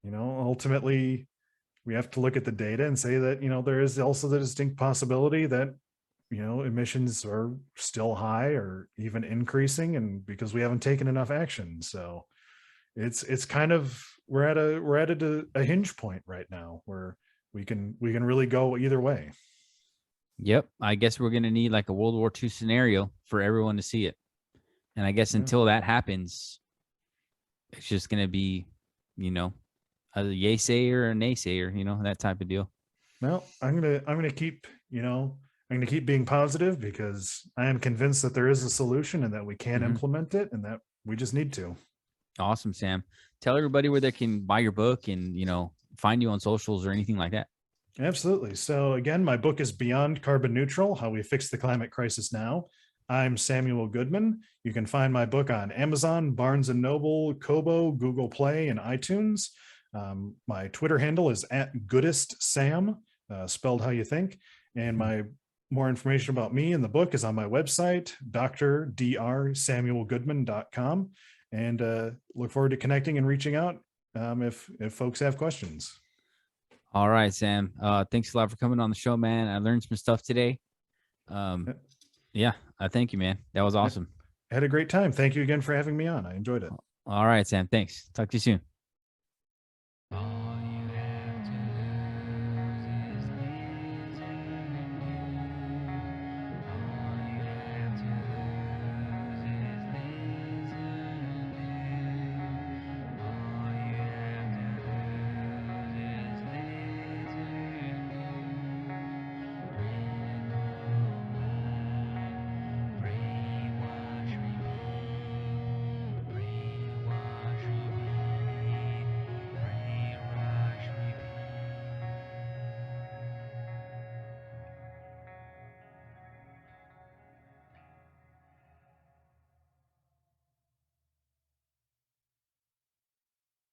ultimately, we have to look at the data and say that, there is also the distinct possibility that, emissions are still high or even increasing, and because we haven't taken enough action. So it's kind of, we're at a hinge point right now where we can really go either way. Yep. I guess we're going to need like a World War II scenario for everyone to see it. And I guess until that happens, it's just going to be, a yay sayer or a naysayer, that type of deal. Well, I'm gonna keep, I'm gonna keep being positive because I am convinced that there is a solution and that we can implement it and that we just need to. Awesome, Sam. Tell everybody where they can buy your book and, find you on socials or anything like that. Absolutely. So again, my book is Beyond Carbon Neutral: How We Fix the Climate Crisis Now. I'm Samuel Goodman. You can find my book on Amazon, Barnes and Noble, Kobo, Google Play, and iTunes. My Twitter handle is @goodestsam, spelled how you think. And my more information about me and the book is on my website, drdrsamuelgoodman.com. And look forward to connecting and reaching out if folks have questions. All right, Sam. Thanks a lot for coming on the show, man. I learned some stuff today. Yeah, I thank you, man. That was awesome. I had a great time. Thank you again for having me on. I enjoyed it. All right, Sam. Thanks. Talk to you soon.